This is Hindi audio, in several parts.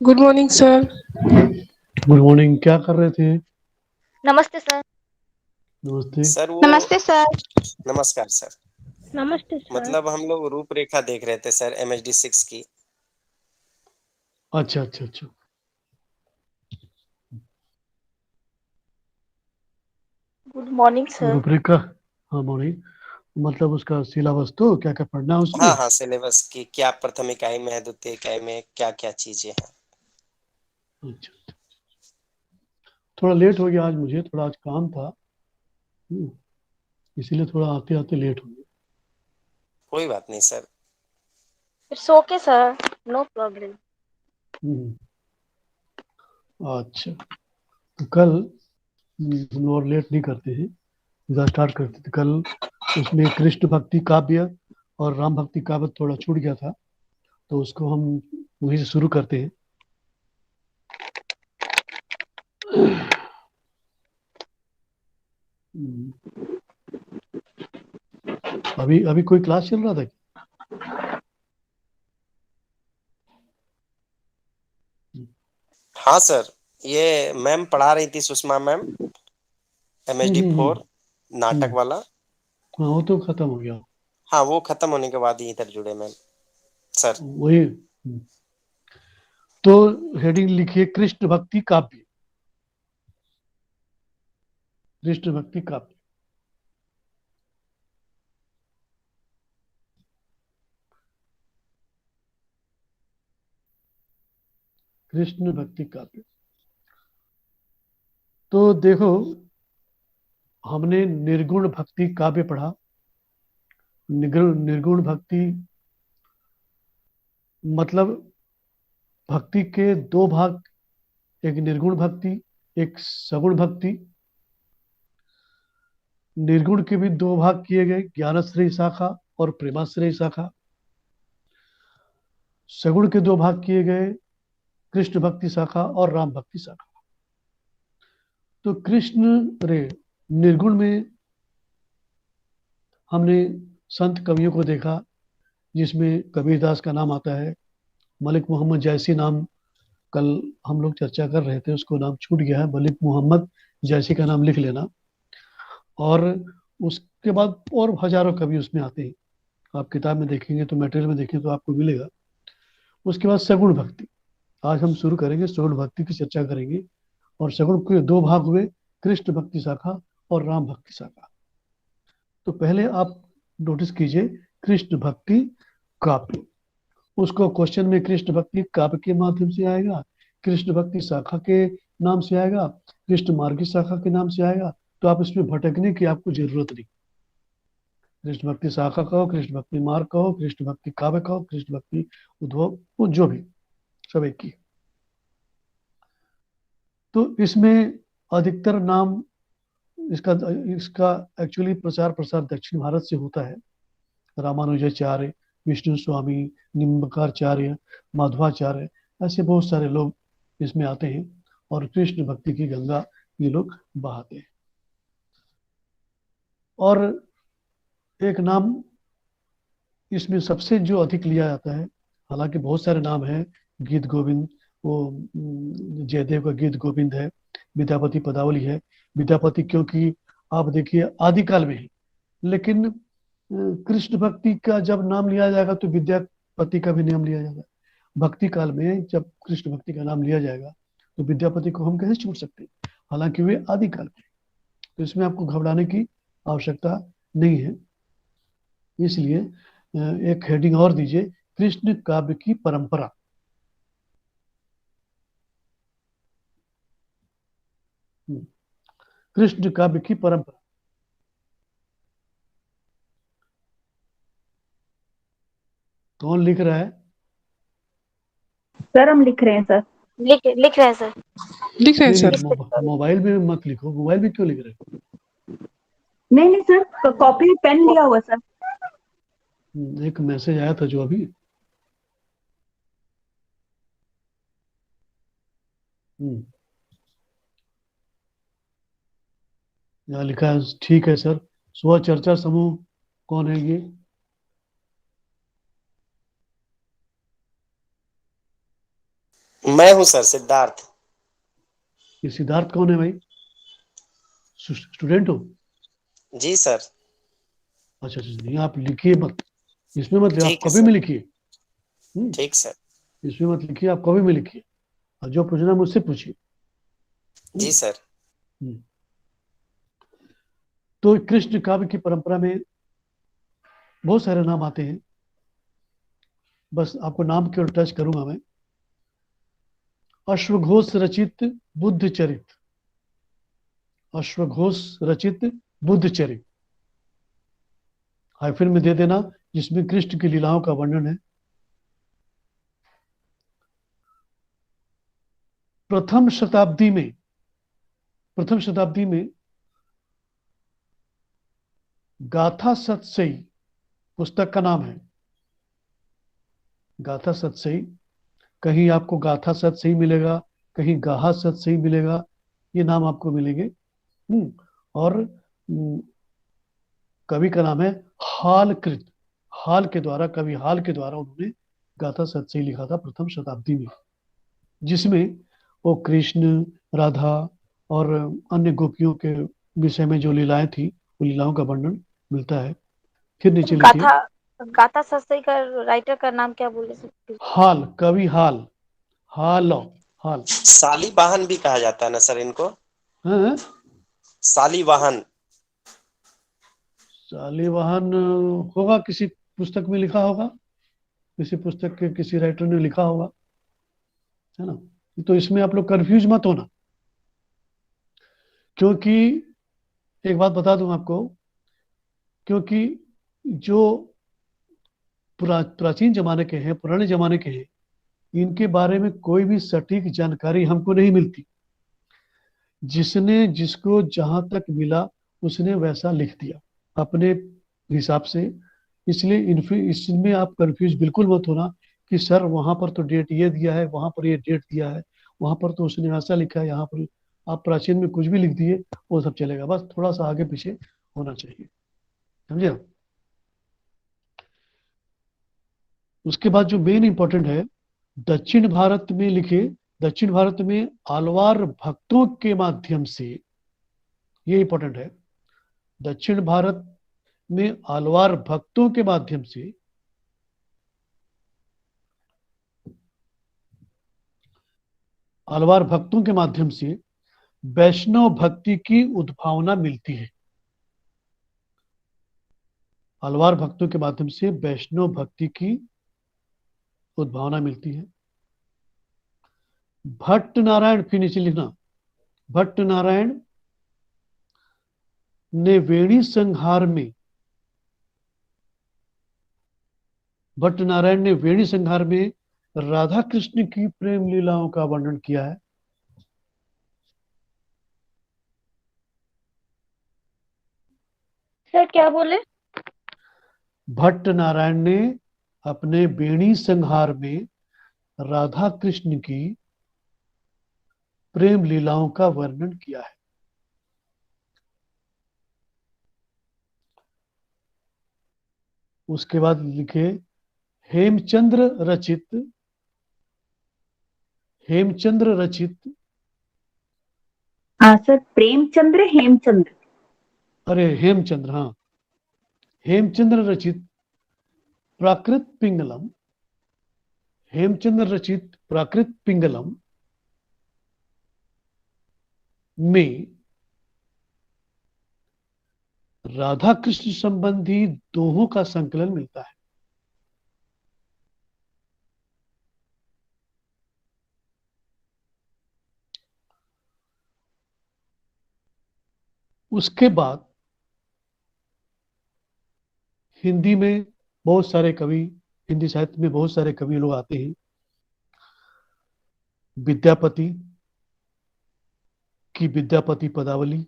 Good morning sir. Good morning. क्या कर रहे थे? नमस्ते सर। नमस्ते सर वो नमस्ते सर। नमस्कार सर। नमस्ते सर। मतलब हम लोग रूपरेखा देख रहे थे सर MHD 6 की। अच्छा अच्छा अच्छा। Good morning sir. रूपरेखा। हाँ मॉर्निंग। मतलब उसका सिलेबस तो क्या क्या पढ़ना है उसमें? हाँ हाँ, सिलेबस की क्या प्रथम इकाई में है, द्वितीय इकाई में क्या क्या चीजें हैं। अच्छा। थोड़ा लेट हो गया आज, मुझे थोड़ा आज काम था। हम्म, इसीलिए थोड़ा आते आते लेट हो गया। कोई बात नहीं sir. It's okay sir, no problem. Hmm, अच्छा। तो कल हम और लेट नहीं करते हैं, सीधा स्टार्ट करते थे कल। उसमें कृष्ण भक्ति काव्य और राम भक्ति काव्य थोड़ा छूट गया था, तो उसको हम वहीं से शुरू करते हैं। हम्म, अभी अभी कोई क्लास चल रहा था क्या? हाँ सर, ये मैम पढ़ा रही थी, सुषमा मैम, हम्म हम्म MHD 4 हम्म नाटक हम्म, वाला। हाँ वो तो खत्म हो गया। हाँ, वो खत्म होने के बाद ही इधर जुड़े मैम सर। वही तो हेडिंग लिखिए कृष्ण भक्ति काव्य। कृष्ण भक्ति काव्य। कृष्ण भक्ति काव्य। तो देखो, हमने निर्गुण भक्ति काव्य पढ़ा। निर्गुण भक्ति मतलब भक्ति के दो भाग, एक निर्गुण भक्ति, एक सगुण भक्ति। निर्गुण के भी दो भाग किए गए, ज्ञानश्रेय शाखा और प्रेमाश्रेय शाखा। सगुण के दो भाग किए गए, कृष्ण भक्ति शाखा और राम भक्ति शाखा। तो कृष्ण रे निर्गुण में हमने संत कवियों को देखा, जिसमें कबीरदास का नाम आता है। मलिक मोहम्मद जैसी नाम कल हम लोग चर्चा कर रहे थे, उसको नाम छूट गया है। मलिक मोहम्मद जैसी का नाम लिख लेना। और उसके बाद और हजारों कवि उसमें आते हैं। आप किताब में देखेंगे तो, मटेरियल में देखेंगे तो आपको मिलेगा। उसके बाद सगुण भक्ति। आज हम शुरू करेंगे, सगुण भक्ति की चर्चा करेंगे। और सगुण के दो भाग हुए, कृष्ण भक्ति शाखा और राम भक्ति शाखा। तो पहले आप नोटिस कीजिए कृष्ण भक्ति काव्य। उसको क्वेश्चन में कृष्ण भक्ति काव्य के माध्यम से आएगा, कृष्ण भक्ति शाखा के नाम से आएगा, कृष्ण मार्गी शाखा के नाम से आएगा। तो आप इसमें भटकने की आपको जरूरत नहीं। कृष्ण भक्ति शाखा कहो, कृष्ण भक्ति मार्ग कहो, कृष्ण भक्ति काव्य कहो, कृष्ण भक्ति उद्भव, वो जो भी, सब एक ही। तो इसमें अधिकतर नाम, इसका इसका एक्चुअली प्रचार प्रसार दक्षिण भारत से होता है। रामानुजाचार्य, विष्णु स्वामी, निम्बकाचार्य, माधवाचार्य, ऐसे बहुत सारे लोग इसमें आते हैं और कृष्ण भक्ति की गंगा ये लोग बहाते हैं। और एक नाम इसमें सबसे जो अधिक लिया जाता है, हालांकि बहुत सारे नाम हैं। गीत गोविंद, वो जयदेव का गीत गोविंद है। विद्यापति पदावली है। विद्यापति क्योंकि आप देखिए आदिकाल में ही, लेकिन कृष्ण भक्ति का जब नाम लिया जाएगा तो विद्यापति का भी नाम लिया जाएगा। भक्ति काल में जब कृष्ण भक्ति का नाम लिया जाएगा तो विद्यापति को हम कैसे छूट सकते हैं, हालांकि वे आदिकाल में। तो इसमें आपको घबराने की आवश्यकता नहीं है। इसलिए एक हेडिंग और दीजिए, कृष्ण काव्य की परंपरा। कृष्ण काव्य की परंपरा। कौन लिख रहा है? सर हम लिख रहे हैं सर। लिख रहे हैं सर। लिख रहे हैं नहीं सर। नहीं, मोबाइल में मत लिखो। मोबाइल में क्यों लिख रहे नहीं नहीं सर, कॉपी पेन लिया हुआ सर। हो? एक मैसेज आया था जो अभी। यहाँ लिखा है, ठीक है सर। स्व चर्चा समूह कौन है ये? मैं हूँ सर, सिद्धार्थ। ये सिद्धार्थ कौन है भाई? स्टूडेंट हो? जी सर। अच्छा अच्छा, नहीं आप लिखिए मत, इसमें मत लिखिए, आप ठीक है कॉपी सर। में लिखिए। ठीक सर। इसमें मत लिखिए, आप कॉपी में लिखिए, और जो पूछना मुझसे पूछिए। जी सर। हम्म। तो कृष्ण काव्य की परंपरा में बहुत सारे नाम आते हैं, बस आपको नाम केवल टच करूंगा मैं। अश्वघोष रचित बुद्ध चरित, अश्वघोष रचित बुद्ध चरित, हाइफन में दे देना, जिसमें कृष्ण की लीलाओं का वर्णन है। प्रथम शताब्दी में, प्रथम शताब्दी में गाथा सतसई पुस्तक का नाम है। गाथा सतसई, कहीं आपको गाथा सतसई मिलेगा, कहीं गाहा सतसई मिलेगा, ये नाम आपको मिलेंगे। और कवि का नाम है हालकृत, हाल के द्वारा, कवि हाल के द्वारा उन्होंने गाथा सतसई लिखा था प्रथम शताब्दी में, जिसमें वो कृष्ण, राधा और अन्य गोपियों के विषय में जो लीलाएं थी, वो लीलाओं का वर्णन मिलता है। फिर नीचे लिखिए। गाथा गाथा सस्ते का राइटर का नाम क्या बोले सर? हाल, कवि हाल, हाल, हाल। शालीवाहन भी कहा जाता है ना सर इनको? हाँ, शालीवाहन। शालिवाहन होगा, किसी पुस्तक में लिखा होगा, किसी पुस्तक के किसी राइटर ने लिखा होगा, है ना? तो इसमें आप लोग कंफ्यूज मत होना, क्योंकि एक बात बता दूं आपको, क्योंकि जो प्राचीन जमाने के हैं, पुराने जमाने के हैं, इनके बारे में कोई भी सटीक जानकारी हमको नहीं मिलती। जिसने जिसको जहां तक मिला उसने वैसा लिख दिया अपने हिसाब से। इसलिए इसमें आप कंफ्यूज बिल्कुल मत होना कि सर वहां पर तो डेट ये दिया है, वहां पर ये डेट दिया है, वहां पर तो उसने ऐसा लिखा है, यहाँ पर आप प्राचीन में कुछ भी लिख दिए, वो सब चलेगा, बस थोड़ा सा आगे पीछे होना चाहिए, समझे आप? उसके बाद जो मेन इंपॉर्टेंट है, दक्षिण भारत में लिखे, दक्षिण भारत में आलवार भक्तों के माध्यम से, ये इंपॉर्टेंट है, दक्षिण भारत में आलवार भक्तों के माध्यम से आलवार भक्तों के माध्यम से वैष्णव भक्ति की उद्भावना मिलती है। आलवार भक्तों के माध्यम से वैष्णव भक्ति की उद्भावना मिलती है। भट्ट नारायण, फिर नीचे लिखना, भट्ट नारायण ने वेणी संहार में, भट्ट नारायण ने वेणी संहार में राधा कृष्ण की प्रेम लीलाओं का वर्णन किया है। सर क्या बोले? भट्ट नारायण ने अपने वेणी संहार में राधा कृष्ण की प्रेम लीलाओं का वर्णन किया है। उसके बाद लिखे हेमचंद्र रचित, हेमचंद्र रचित, हाँ सर, प्रेमचंद्र हेमचंद्र। अरे हेमचंद्र, हाँ, हेमचंद्र रचित प्राकृत पिंगलम, हेमचंद्र रचित प्राकृत पिंगलम में राधा कृष्ण संबंधी दोहों का संकलन मिलता है। उसके बाद हिंदी में बहुत सारे कवि, हिंदी साहित्य में बहुत सारे कवि लोग आते हैं। विद्यापति की विद्यापति पदावली,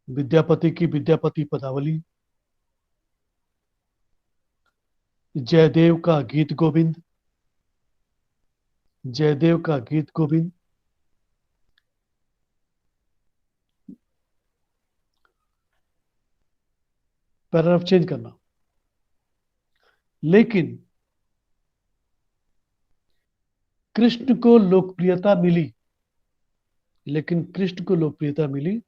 विद्यापति की विद्यापति पदावली, जयदेव का गीत गोविंद, जयदेव का गीत गोविंद, पैराग्राफ चेंज करना। लेकिन कृष्ण को लोकप्रियता मिली, लेकिन कृष्ण को लोकप्रियता मिली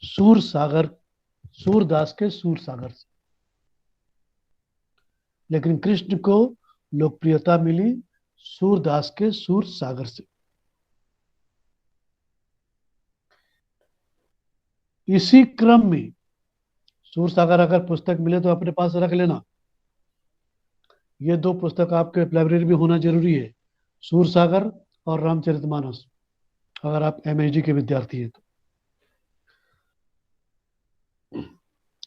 सूरदास के सूरसागर से। लेकिन कृष्ण को लोकप्रियता मिली सूरदास के सूरसागर से। इसी क्रम में सूरसागर अगर पुस्तक मिले तो अपने पास रख लेना। ये दो पुस्तक आपके लाइब्रेरी में होना जरूरी है, सूरसागर और रामचरितमानस, अगर आप एमएसडी के विद्यार्थी हैं तो।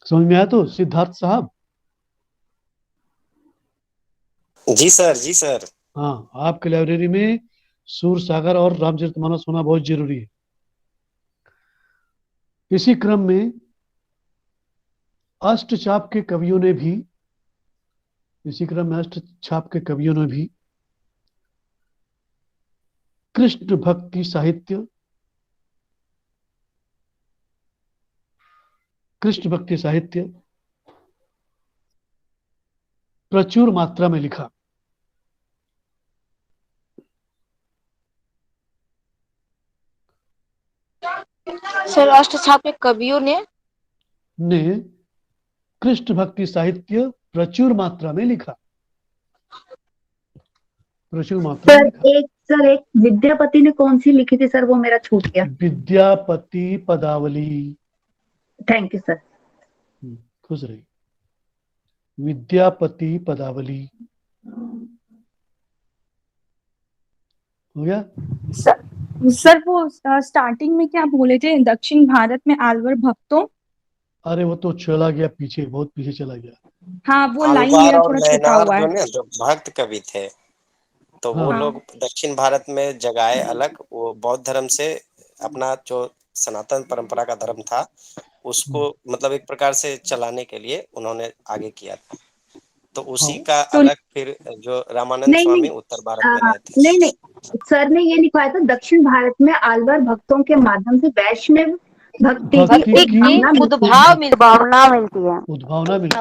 समझ में आया तो सिद्धार्थ साहब? जी सर, जी सर। हाँ, आपके लाइब्रेरी में सूरसागर और रामचरितमानस होना बहुत जरूरी है। इसी क्रम में अष्टचाप के कवियों ने भी कृष्ण भक्ति साहित्य प्रचुर मात्रा में लिखा। सर अष्टछाप के कवियों ने कृष्ण भक्ति साहित्य प्रचुर मात्रा में लिखा। प्रचुर मात्रा में लिखा। एक विद्यापति ने कौन सी लिखी थी सर, वो मेरा छूट गया। विद्यापति पदावली। Thank you sir. खुश रही। विद्यापति पदावली हो गया। सर वो स्टार्टिंग में क्या बोले थे, दक्षिण भारत में आल्वर भक्तों? अरे वो तो चला गया पीछे, बहुत पीछे चला गया। हाँ, वो लाइन आलवार मेरा और थोड़ा छूटा नैनार हुआ जो है। ना, जो भक्त कवि थे, तो वो हाँ। लोग दक्षिण भारत में जगाए अलग, वो बौद्ध धर्म से अपना जो सनातन परंपरा का धर्म था उसको मतलब एक प्रकार से चलाने के लिए उन्होंने आगे किया था। तो उसी का तो अलग फिर जो रामानंद स्वामी उत्तर भारत में रहे थे। नहीं, सर ने ये लिखवाया था दक्षिण भारत में आल्वर भक्तों के माध्यम से वैष्णव भक्ति की उद्भावना मिलती है। उद्भावना मिलती।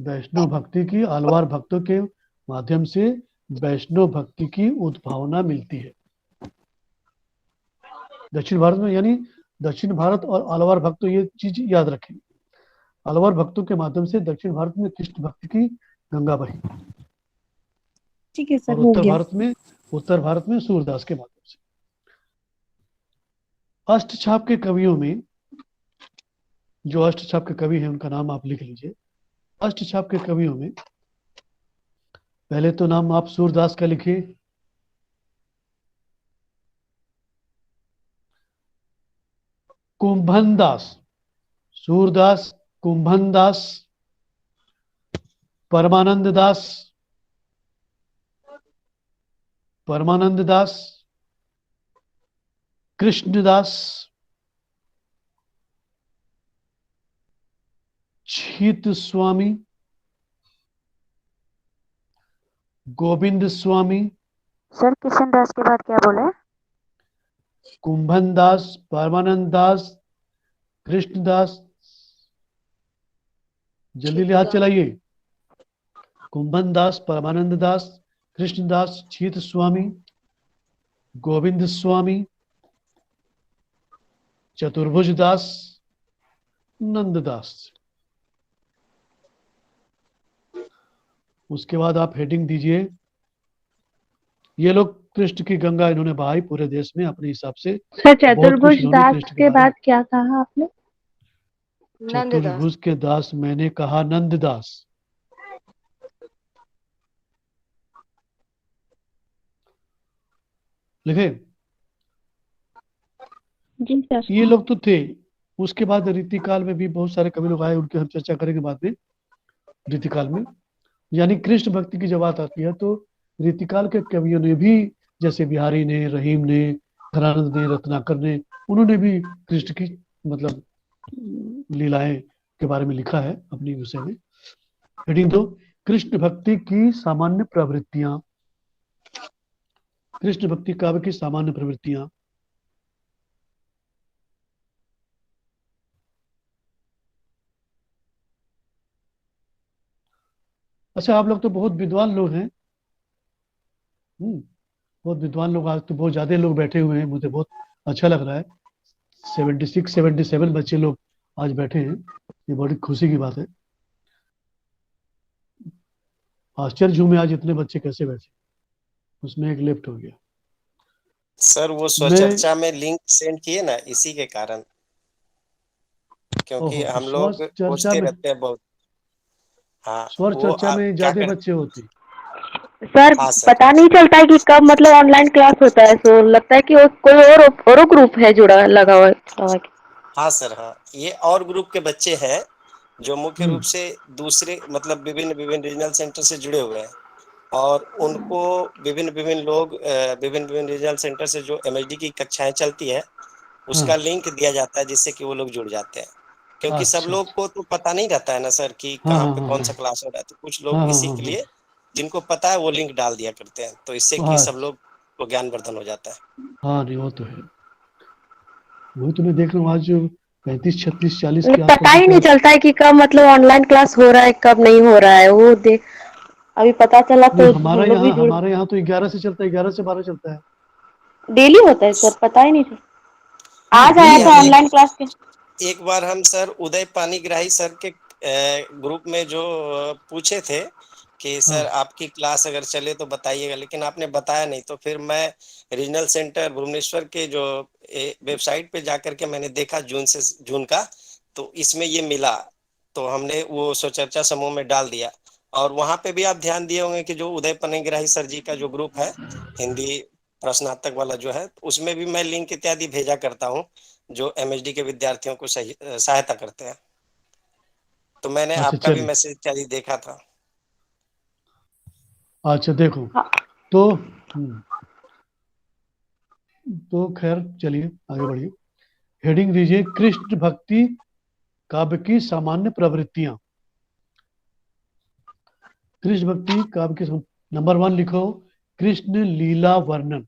वैष्णव भक्ति की, आल्वार भक्तों के माध्यम से वैष्णव भक्ति की उद्भावना मिलती है दक्षिण भारत में। यानी दक्षिण भारत और आल्वार भक्तों, ये चीज याद रखें। आल्वार भक्तों के माध्यम से दक्षिण भारत में कृष्ण भक्ति की गंगा बही। ठीक है सर, और हो गया। उत्तर भारत में सूरदास के माध्यम से। अष्टछाप के कवियों में, जो अष्टछाप के कवि हैं उनका नाम आप लिख लीजिए। अष्टछाप के कवियों में पहले तो नाम आप सूरदास का लिखिए। कुंभनदास, सूरदास, कुंभनदास, परमानंद दास, कृष्णदास, छीत स्वामी, गोविंद स्वामी। सर किशन दास के बाद क्या बोले? कुंभन दास, परमानंद दास, कृष्णदास। जल्दी हाथ चलाइए। कुंभन दास, परमानंद दास, कृष्णदास, छीत स्वामी, गोविंद स्वामी, चतुर्भुज दास, नंददास। उसके बाद आप हेडिंग दीजिए, ये लोग कृष्ण की गंगा इन्होंने बहाई पूरे देश में अपने हिसाब से। सर चतुर्भुज दास के बाद क्या कहा आपने? चतुर्भुज के दास मैंने कहा नंददास। लिखे? जी सर। ये लोग तो थे। उसके बाद रीतिकाल में भी बहुत सारे कवि लोग आए, उनकी हम चर्चा करेंगे बाद में। रीतिकाल में यानी कृष्ण भक्ति की जब बात आती है तो रीतिकाल के कवियों ने भी, जैसे बिहारी ने, रहीम ने, धनानंद ने, रत्नाकर ने, उन्होंने भी कृष्ण की मतलब लीलाएं के बारे में लिखा है अपनी विषय में। हेडिंग दो, कृष्ण भक्ति की सामान्य प्रवृत्तियां। कृष्ण भक्ति काव्य की सामान्य प्रवृत्तियां। अच्छा, आप लोग तो बहुत विद्वान लोग हैं। बहुत विद्वान लोग, आज तो बहुत ज्यादा लोग बैठे हुए हैं, मुझे बहुत अच्छा लग रहा है। 76 77 बच्चे लोग आज बैठे हैं, ये बड़ी खुशी की बात है। आश्चर्य हूं मैं, आज इतने बच्चे कैसे बैठे, उसमें एक लेफ्ट हो गया। सर वो मैं स्वचर्चा में लिंक सेंड किए ना, इसी के कारण, क्योंकि ओहो, तो हम स्वर लोग चर्चा पूछते में, रहते हैं बहुत। हाँ स्वर वो चर्चा में क्या ज्यादा कर। बच्चे होते हैं। सर हाँ सर। पता नहीं चलता है कि कब मतलब ऑनलाइन क्लास होता है, सो लगता है कि वो कोई और ग्रुप है जुड़ा लगा हुआ है। हाँ सर, हाँ ये और ग्रुप के बच्चे हैं जो मुख्य रूप हम्म। से दूसरे मतलब विभिन्न विभिन्न रीजनल सेंटर से जुड़े हुए हैं, और उनको विभिन्न विभिन्न लोग विभिन्न विभिन्न रीजनल सेंटर से जो एमएचडी की कक्षाएं चलती है हाँ। उसका लिंक दिया जाता है, जिससे कि वो लोग जुड़ जाते हैं। क्योंकि सब अच्छा लोग अच्छा। को तो पता नहीं रहता है ना सर कि हाँ कहाँ हाँ पे हाँ कौन हाँ सा क्लास हो रहा है, तो कुछ हाँ लोग हाँ इसी हाँ के हाँ। लिए जिनको पता है वो लिंक डाल दिया करते हैं, तो इससे कि हाँ सब लोग को ज्ञानवर्धन हो जाता है। हाँ, नहीं वो तो है। वही तो मैं देख रहा हूँ, आज 35 36 40 के मतलब पता आसपास ही ही तो नहीं आज। चलता है कि कब मतलब ऑनलाइन क्लास हो रहा है कब नहीं हो रहा है, वो देख अभी पता चला नहीं, तो हम लोग भी जुड़। हमारे यहाँ तो 11 से चलता है, 11 से 12 चलता है। डेली होता है सर, पता ही नहीं चलता। आज आया डेली था होता है। ऑनलाइन क्लास के। एक बार हम सर उदय पानीग्राही सर के ग्रुप में जो पूछे थे कि हाँ सर आपकी क्लास अगर चले तो बताइएगा, लेकिन आपने बताया नहीं, तो फिर मैं रीजनल सेंटर भुवनेश्वर के जो वेबसाइट पे जाकर के मैंने देखा जून का, तो इसमें ये मिला, तो हमने वो स्वचर्चा समूह में डाल दिया। और वहां पे भी आप ध्यान दिए होंगे कि जो उदय पानीग्राही सर जी का जो ग्रुप है हिंदी प्रश्नार्थक वाला जो है, उसमें भी मैं लिंक इत्यादि भेजा करता हूँ जो एमएचडी के विद्यार्थियों को सही सहायता करते हैं। तो मैंने अच्छा आपका भी चलिए। मैसेज इत्यादि देखा था। अच्छा देखो, हाँ तो तो खैर चलिए आगे बढ़िए। हेडिंग दीजिए, कृष्ण भक्ति काव्य की सामान्य प्रवृत्तियां। कृष्ण भक्ति काव्य की नंबर 1 लिखो, कृष्ण लीला वर्णन।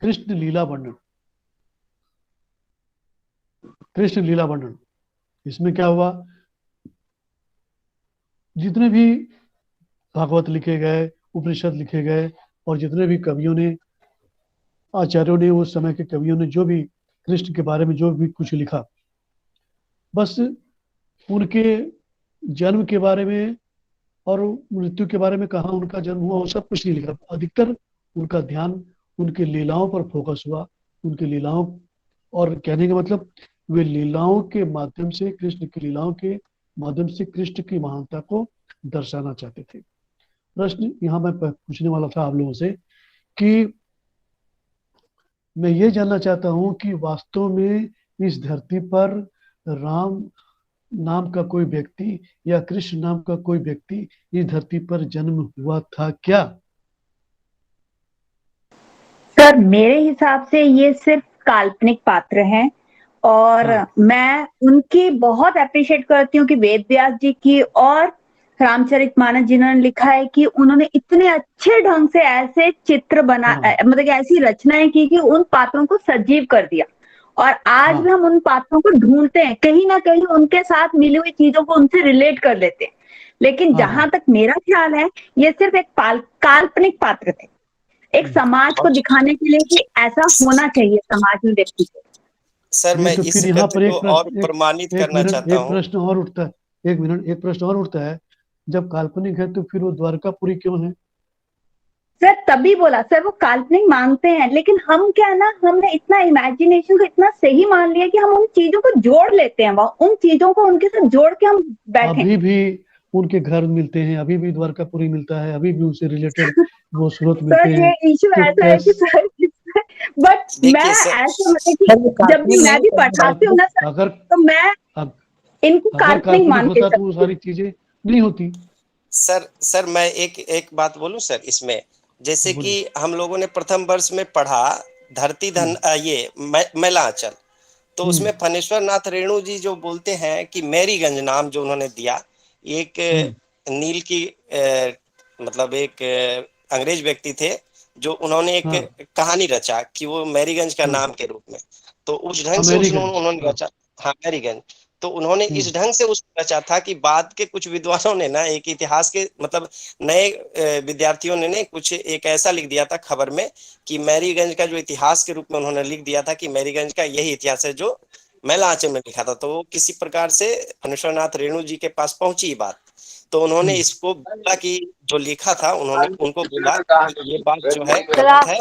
कृष्ण लीला वर्णन। कृष्ण लीला वर्णन, इसमें क्या हुआ, जितने भी भागवत लिखे गए, उपनिषद लिखे गए, और जितने भी कवियों ने, आचार्यों ने, उस समय के कवियों ने जो भी कृष्ण के बारे में जो भी कुछ लिखा, बस उनके जन्म के बारे में और मृत्यु के बारे में, कहाँ उनका जन्म हुआ, वो सब कुछ नहीं लिखा। अधिकतर उनका ध्यान उनकी लीलाओं पर फोकस हुआ। उनकी लीलाओं, और कहने का मतलब, वे लीलाओं के माध्यम से, कृष्ण की लीलाओं के माध्यम से कृष्ण की महानता को दर्शाना चाहते थे। प्रश्न यहाँ मैं पूछने वाला था आप लोगों से कि मैं ये जानना चाहता हूँ कि वास्तव में इस धरती पर राम नाम का कोई व्यक्ति या कृष्ण नाम का कोई व्यक्ति इस धरती पर जन्म हुआ था क्या? सर मेरे हिसाब से ये सिर्फ काल्पनिक पात्र हैं, और हाँ मैं उनकी बहुत अप्रिशिएट करती हूँ कि वेद व्यास जी की और रामचरितमानस जिन्होंने लिखा है कि उन्होंने इतने अच्छे ढंग से ऐसे चित्र बना, हाँ मतलब कि ऐसी रचनाएं की कि उन पात्रों को सजीव कर दिया। और आज भी हाँ हम उन पात्रों को ढूंढते हैं, कहीं ना कहीं उनके साथ मिली हुई चीजों को उनसे रिलेट कर लेते हैं। लेकिन हाँ जहां हाँ। तक मेरा ख्याल है, ये सिर्फ एक काल्पनिक पात्र थे, एक हम्म। समाज को और दिखाने के लिए कि ऐसा होना चाहिए समाज में व्यक्ति को। सर नहीं मैं तो इस फिर यहाँ कथ्य पर को एक और प्रश्न, प्रमाणित एक करना मिनट, चाहता एक हूँ। प्रश्न और उठता है। एक मिनट, एक प्रश्न और उठता है, जब काल्पनिक है तो फिर वो द्वारकापुरी क्यों है? सर तभी बोला सर, वो काल्पनिक मानते हैं, लेकिन हम क्या है ना, हमने इतना इमेजिनेशन को इतना सही मान लिया कि हम उन चीजों को जोड़ लेते हैं, वह उन चीजों को उनके साथ जोड़ के हम बैठे। अभी भी उनके घर मिलते हैं, अभी भी द्वारकापुरी मिलता है, अभी भी उनसे रिलेटेड वो स्रोत सर मिलते ये हैं। इशू तो ऐसा है कि कैस सर, बट मैं देखिए सर, ऐसा मतलब कि सर वो जब भी काल्पनिक मैं नहीं भी है, पढ़ाती हूँ काल्पनिक, ना सर, अगर तो मैं अग- इनको अगर काल्पनिक काल्पनिक मान के होता तो वो चलती हूँ। सारी चीजें नहीं होती। सर मैं एक बात बोलूं सर इसमें, जैसे कि बोलिए। हम लोगों ने प्रथम वर्ष में पढ़ा धरती धन हम्म ये मैलांचल, तो उसमें हम्म फणेश्वर नाथ रेणु जी जो बोलते हैं कि मैरीगंज नाम जो उन्होंने दिया, एक हम्म। नील की मतलब एक अंग्रेज व्यक्ति थे जो उन्होंने एक हाँ कहानी रचा कि वो मैरीगंज का हाँ। नाम के रूप में, तो उस ढंग से उसने अमेरिकन। उन्होंने हाँ रचा। हाँ मैरीगंज। तो उन्होंने हम्म। इस ढंग से उसको रचा था कि बाद के कुछ विद्वानों ने ना, एक इतिहास के मतलब नए विद्यार्थियों ने कुछ एक ऐसा लिख दिया था खबर में कि मैरीगंज का जो इतिहास के रूप में उन्होंने लिख दिया था कि मैरीगंज का यही इतिहास है जो मैला आंचल में लिखा था। तो वो किसी प्रकार से फणीश्वरनाथ रेणु जी के पास पहुंची ये बात, तो उन्होंने इसको बोला कि जो लिखा था उन्होंने उनको बोला कि ये बात जो है गलत है।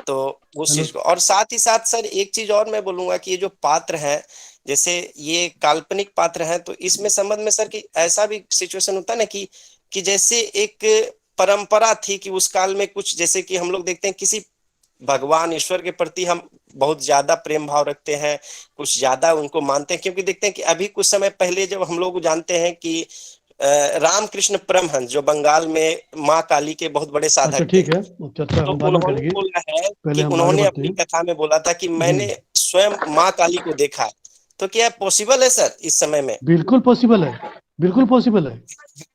तो उस हेलो। चीज को, और साथ ही साथ सर एक चीज और मैं बोलूंगा कि ये जो पात्र हैं, जैसे ये काल्पनिक पात्र हैं, तो इसमें संबंध में सर कि ऐसा भी सिचुएशन होता है ना कि जैसे एक परंपरा थी कि उस काल में कुछ, जैसे कि हम लोग देखते हैं किसी भगवान ईश्वर के प्रति हम बहुत ज्यादा प्रेम भाव रखते हैं, कुछ ज्यादा उनको मानते हैं, क्योंकि देखते हैं कि अभी कुछ समय पहले जब हम लोग जानते हैं कि रामकृष्ण परमहंस जो बंगाल में माँ काली के बहुत बड़े अच्छा साधक थे, ठीक है, अब चर्चा तो हम बाद में उन्होंने करेंगे, बोला है पहले कि हम आगे उन्होंने बढ़ते अपनी हैं। कथा में बोला था कि मैंने स्वयं माँ काली को देखा है। तो क्या पॉसिबल है सर इस समय में? बिल्कुल पॉसिबल है, बिल्कुल पॉसिबल है।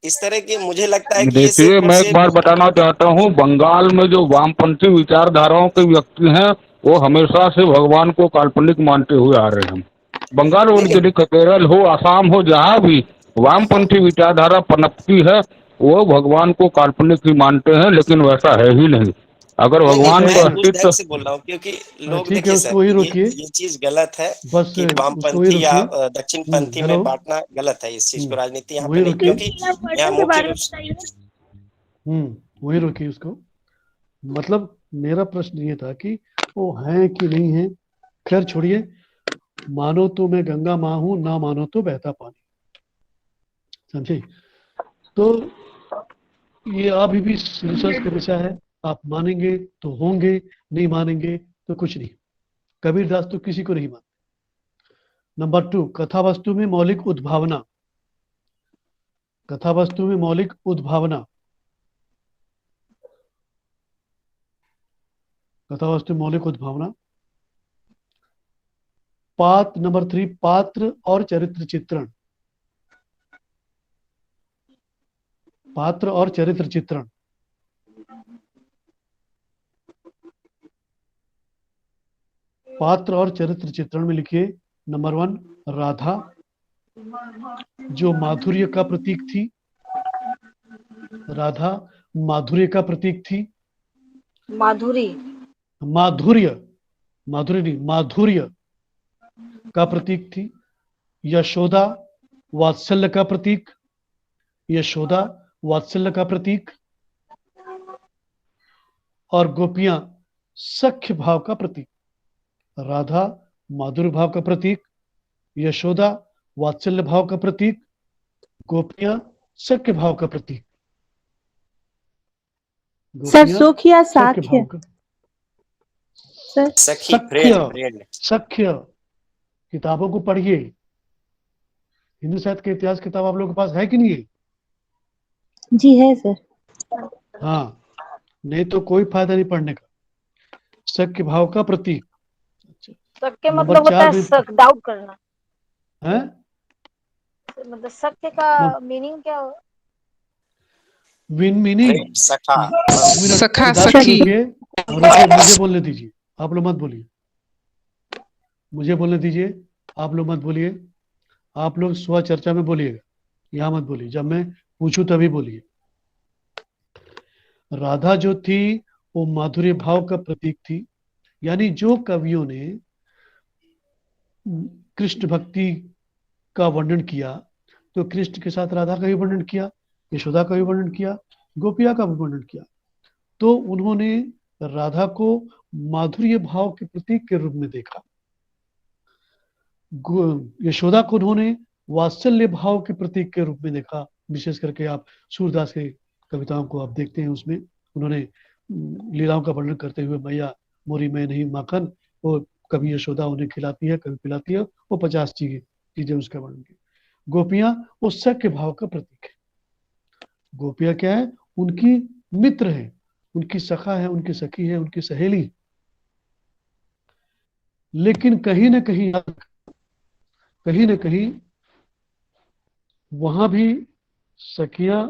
इस तरह की मुझे लगता है कि ये देखिए, सिर्फ और मैं एक बात सिर्फ बताना चाहता हूँ, बंगाल में जो वामपंथी विचारधाराओं के व्यक्ति हैं वो हमेशा से भगवान को काल्पनिक मानते हुए आ रहे हैं। बंगाल और नहीं, यदि केरल हो, आसाम हो, जहाँ भी वामपंथी विचारधारा पनपती है वो भगवान को काल्पनिक ही मानते हैं, लेकिन वैसा है ही नहीं। अगर नहीं, भगवान मैं का उस ढंग अस्तित्व, से बोल रहा हूँ क्योंकि लोग ठीक है, देखिए उसको सर, वही ये रोकिए, ये चीज गलत है बस कि उसको वही वामपंथी या रोकिए। दक्षिणपंथी हेलो। में बांटना गलत है। इस चीज को राजनीति यहाँ पे वही नहीं, रोकिए। क्योंकि यहाँ मुख्य रूप से वही रोकिए उसको। मतलब मेरा प्रश्न ये था कि वो है कि नहीं है। खैर छोड़िए, मानो तो मैं गंगा माँ हूं, ना मानो तो बहता पानी, समझे। तो ये अभी भी रिसर्च का विषय है। आप मानेंगे तो होंगे, नहीं मानेंगे तो कुछ नहीं। कबीरदास तो किसी को नहीं मानते। नंबर 2, कथा वस्तु में मौलिक उद्भावना। कथा वस्तु में मौलिक उद्भावना, कथा वस्तु में मौलिक उद्भावना। नंबर 3, पात्र और चरित्र चित्रण। पात्र और चरित्र चित्रण। पात्र और चरित्र चित्रण में लिखिए, नंबर 1, राधा जो माधुर्य का प्रतीक थी। राधा माधुर्य का प्रतीक थी। माधुरी माधुर्य, माधुर्य नहीं, माधुर्य का प्रतीक थी। यशोदा वात्सल्य का प्रतीक। यशोदा वात्सल्य का प्रतीक। और गोपियां सख्य भाव का प्रतीक। राधा माधुर्य भाव का प्रतीक, यशोदा वात्सल्य भाव का प्रतीक, गोपियां सख्य भाव का प्रतीक। सर गोपियां सुख या सख्य साख्य? भाव का। सर सखी, सख्य, फ्रेंड। सख्य। किताबों को पढ़िए, हिंदू साहित्य के इतिहास किताब आप लोगों के पास है कि नहीं है? जी है सर। हाँ, नहीं तो कोई फायदा नहीं पढ़ने का। सख्य भाव का प्रतीक। सत्य नंबर मतलब होता 4 है में शक, डाउट करना। है, मतलब सत्य का मीनिंग क्या हो? Win meaning. फ्रेंड, सखा। एक मिनट, सखा सिद्धार्थ जी सखी। रुकिए, रुकिए, मुझे बोलने दीजिए। आप लोग मत बोलिए, मुझे बोलने दीजिए। आप लोग मत बोलिए। आप लोग स्व चर्चा में बोलिएगा, यहाँ मत बोलिए। जब मैं पूछूं तभी बोलिए। राधा जो थी वो माधुर्य भाव का प्रतीक थी। यानी जो कवियों ने कृष्ण भक्ति का वर्णन किया, तो कृष्ण के साथ राधा का भी वर्णन किया, यशोदा का भी वर्णन किया, गोपिया का भी वर्णन किया। तो उन्होंने राधा को माधुर्य भाव के प्रतीक के रूप में देखा। यशोदा को उन्होंने वात्सल्य भाव के प्रतीक के रूप में देखा। विशेष करके आप सूरदास के कविताओं को आप देखते हैं, उसमें उन्होंने लीलाओं का वर्णन करते हुए, मैया मोरी मैं नहीं माखन, वो कभी यशोदा उन्हें खिलाती है, कभी पिलाती है, वो 50 चीजें उसका वर्णन की। गोपियां वो सख्य भाव का प्रतीक है। गोपियां क्या है? उनकी मित्र है, उनकी सखा है, उनकी सखी है, उनकी सहेली। लेकिन कहीं ना कहीं, कहीं ना कहीं वहां भी सखियां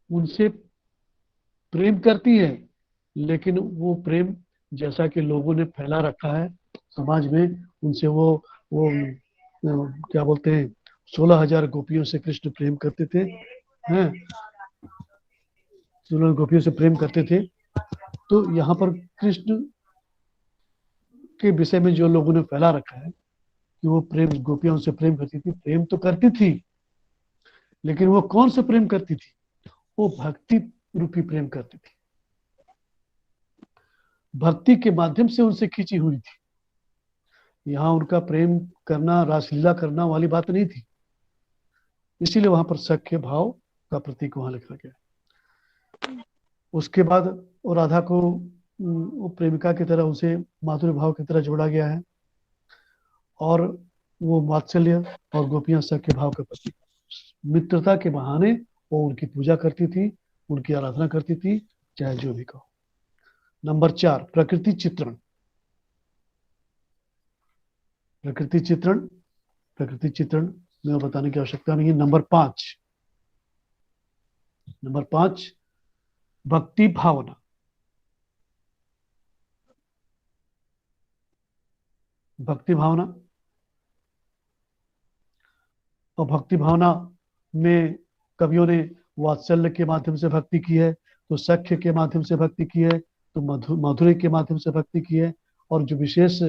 उनसे प्रेम करती है, लेकिन वो प्रेम जैसा कि लोगों ने फैला रखा है समाज में, उनसे वो क्या बोलते हैं 16,000 गोपियों से कृष्ण प्रेम करते थे हैं, 16 गोपियों से प्रेम करते थे। तो यहाँ पर कृष्ण के विषय में जो लोगों ने फैला रखा है कि वो प्रेम गोपियों से प्रेम करती थी, प्रेम तो करती थी, लेकिन वो कौन सा प्रेम करती थी? वो भक्ति रूपी प्रेम करती थी, भक्ति के माध्यम से उनसे खींची हुई थी। यहाँ उनका प्रेम करना, रासलीला करना वाली बात नहीं थी, इसीलिए वहां पर सख्य भाव का प्रतीक वहां लिखा गया। उसके बाद वो राधा को वो प्रेमिका की तरह, उसे माधुर्य भाव की तरह जोड़ा गया है, और वो वात्सल्य और गोपियां सख्य भाव का प्रतीक। मित्रता के बहाने वो उनकी पूजा करती थी, उनकी आराधना करती थी, चाहे जो भी कहो। नंबर 4, प्रकृति चित्रण। प्रकृति चित्रण, प्रकृति चित्रण में बताने की आवश्यकता नहीं है। नंबर 5, भक्ति भावना। भक्ति भावना, और भक्ति भावना में कवियों ने वात्सल्य के माध्यम से भक्ति की है, तो सख्य के माध्यम से भक्ति की है, तो माधुर्य के माध्यम से भक्ति की है। और जो विशेष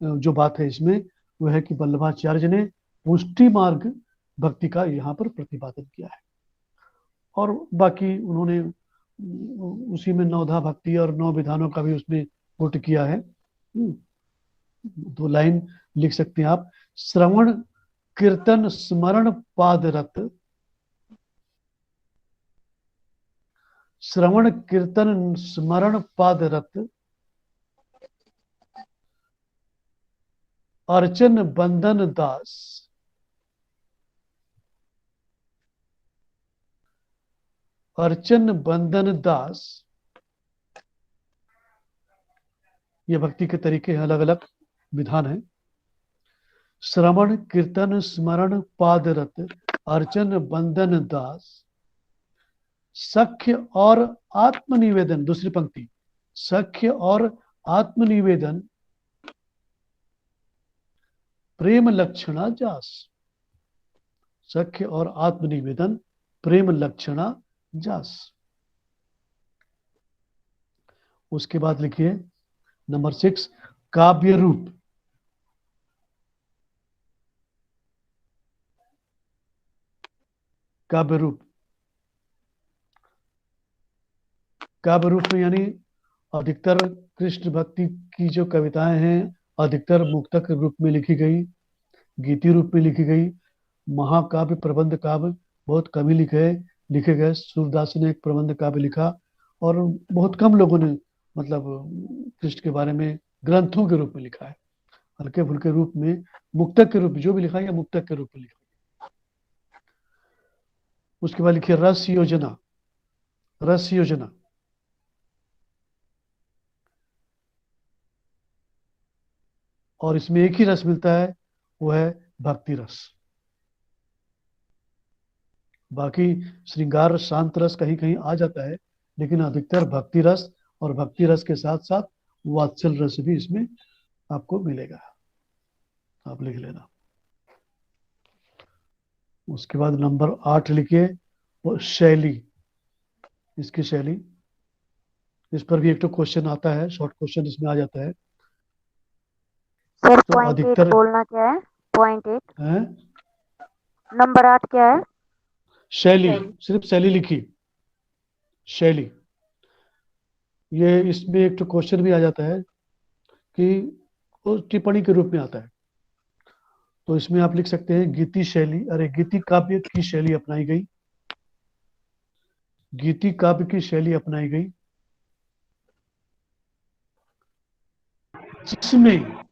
जो बात है इसमें वो है कि वल्लभाचार्य ने पुष्टि मार्ग भक्ति का यहाँ पर प्रतिपादन किया है, और बाकी उन्होंने उसी में नवधा भक्ति और 9 विधानों का भी उसमें कोट किया है। 2 लाइन लिख सकते हैं आप। श्रवण कीर्तन स्मरण पादरत, श्रवण कीर्तन स्मरण पादरत, अर्चन बंदन दास, अर्चन बंदन दास। ये भक्ति के तरीके हैं, अलग अलग विधान है। श्रवण कीर्तन स्मरण पादरत, अर्चन बंदन दास, सख्य और आत्मनिवेदन। दूसरी पंक्ति, सख्य और आत्मनिवेदन, प्रेम लक्षणा जास। सख्य और आत्मनिवेदन, प्रेम लक्षणा जास। उसके बाद लिखिए नंबर 6, काव्य रूप। काव्य रूप, काव्य रूप में यानी अधिकतर कृष्ण भक्ति की जो कविताएं हैं अधिकतर मुक्तक रूप में लिखी गई, गीति रूप में लिखी गई। महाकाव्य प्रबंध काव्य बहुत कम ही लिखे गए। सूरदास ने एक प्रबंध काव्य लिखा, और बहुत कम लोगों ने मतलब कृष्ण के बारे में ग्रंथों के रूप में लिखा है। हल्के फुल्के रूप में मुक्तक के रूप में जो भी लिखा है या मुक्तक के रूप में लिखा है। उसके बाद लिखिए रस योजना। रस योजना, और इसमें एक ही रस मिलता है, वो है भक्ति रस। बाकी श्रृंगार शांत रस कहीं कहीं आ जाता है, लेकिन अधिकतर भक्ति रस, और भक्ति रस के साथ साथ वात्सल रस भी इसमें आपको मिलेगा, आप लिख लेना। उसके बाद नंबर 8 लिखिए, वो शैली। इसकी शैली, इस पर भी एक तो क्वेश्चन आता है, शॉर्ट क्वेश्चन इसमें आ जाता है। सर तो पॉइंट 8 अधिकतर बोलना क्या है? पॉइंट 8 है नंबर 8 क्या है? शैली, सिर्फ शैली लिखी, शैली। ये इसमें एक तो क्वेश्चन भी आ जाता है कि वो टिप्पणी के रूप में आता है, तो इसमें आप लिख सकते हैं गीति शैली। अरे गीति काव्य की शैली अपनाई गई, गीति काव्य की शैली अपनाई गई, जिसमें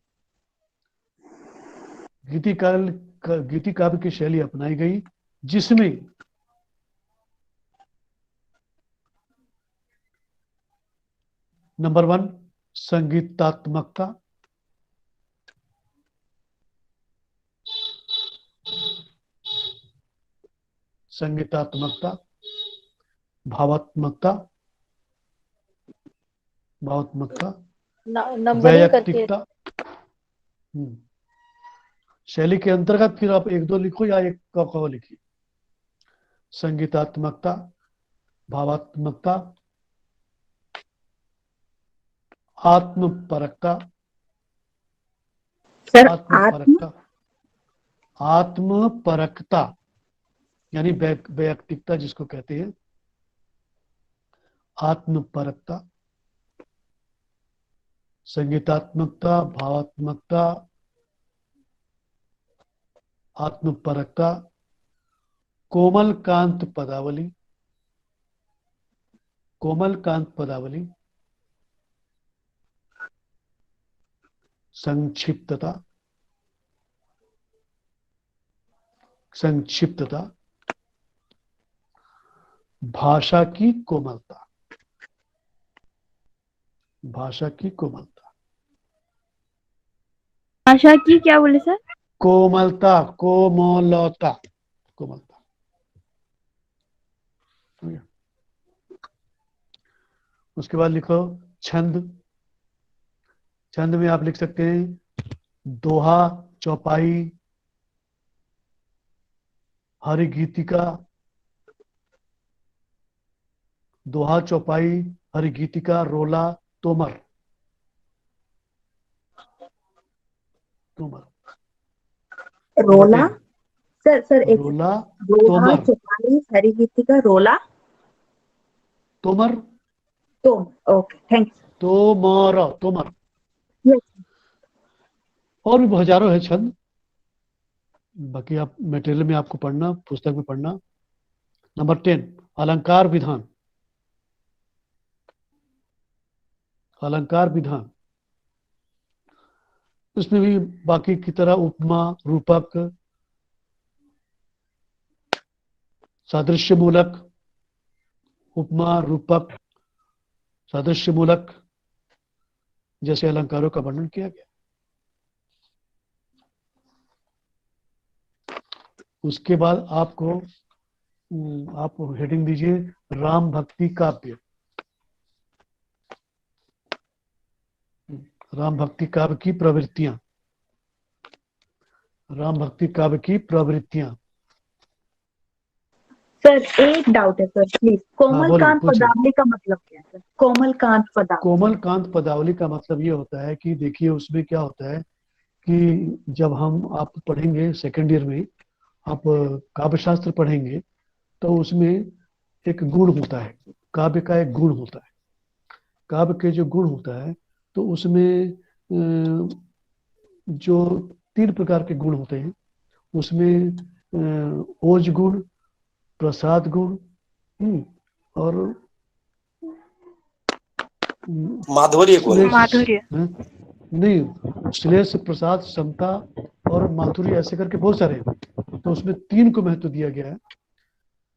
गीति काव्य की शैली अपनाई गई, जिसमें नंबर 1 संगीतात्मकता, संगीतात्मकता, भावात्मकता, नंबरिंग करके वैयक्तिकता, शैली के अंतर्गत फिर आप एक दो लिखो या एक क लिखिए। संगीतात्मकता, भावात्मकता, आत्मपरकता, सर आत्मपरकता, आत्मपरकता यानी वैयक्तिकता जिसको कहते हैं, आत्मपरकता, संगीतात्मकता, भावात्मकता, आत्मपरकता, कोमल कांत पदावली, कोमल कांत पदावली, संक्षिप्तता, संक्षिप्तता, भाषा की कोमलता, भाषा की कोमलता, भाषा की क्या बोले सर? कोमलता, कोमलता, कोमलता। हो गया? उसके बाद लिखो छंद। छंद में आप लिख सकते हैं दोहा, चौपाई, हरिगीतिका, दोहा, चौपाई, हरिगीतिका, रोला, तोमर, तोमर, रोला। सर एक रोला, दोहा, तोमर, चौपाई, हरिगीतिका, रोला, तोमर, तुम। Okay, thank Tomar, Tomar. You. और भी हजारों है छंद, बाकी आप मटेरियल में आपको पढ़ना, पुस्तक में पढ़ना। नंबर 10, अलंकार विधान। अलंकार विधान, इसमें भी बाकी की तरह उपमा, रूपक, सादृश्य मूलक, उपमा, रूपक, सादृश्य मूलक जैसे अलंकारों का वर्णन किया गया। उसके बाद आपको आप हेडिंग दीजिए राम भक्ति काव्य। राम भक्ति काव्य की प्रवृत्तियां, राम भक्ति काव्य की प्रवृत्तियां। सर एक डाउट है सर, प्लीज। कोमल बोलिए, कांत पूछिए। पदावली का मतलब क्या है सर? कोमल कांत पदावली। कोमल कांत पदावली का मतलब ये होता है कि देखिए उसमें क्या होता है कि जब आप पढ़ेंगे सेकेंड ईयर में, आप काव्य शास्त्र पढ़ेंगे तो उसमें एक गुण होता है, काव्य का एक गुण होता है। काव्य के जो गुण होता है तो उसमें जो 3 प्रकार के गुण होते हैं, उसमें ओज गुण, प्रसाद गुण, और माधुर्य गुण। श्लेष, माधुर्य। नहीं, श्लेष, प्रसाद, समता और माधुर्य, ऐसे करके बहुत सारे हैं। तो उसमें 3 को महत्व दिया गया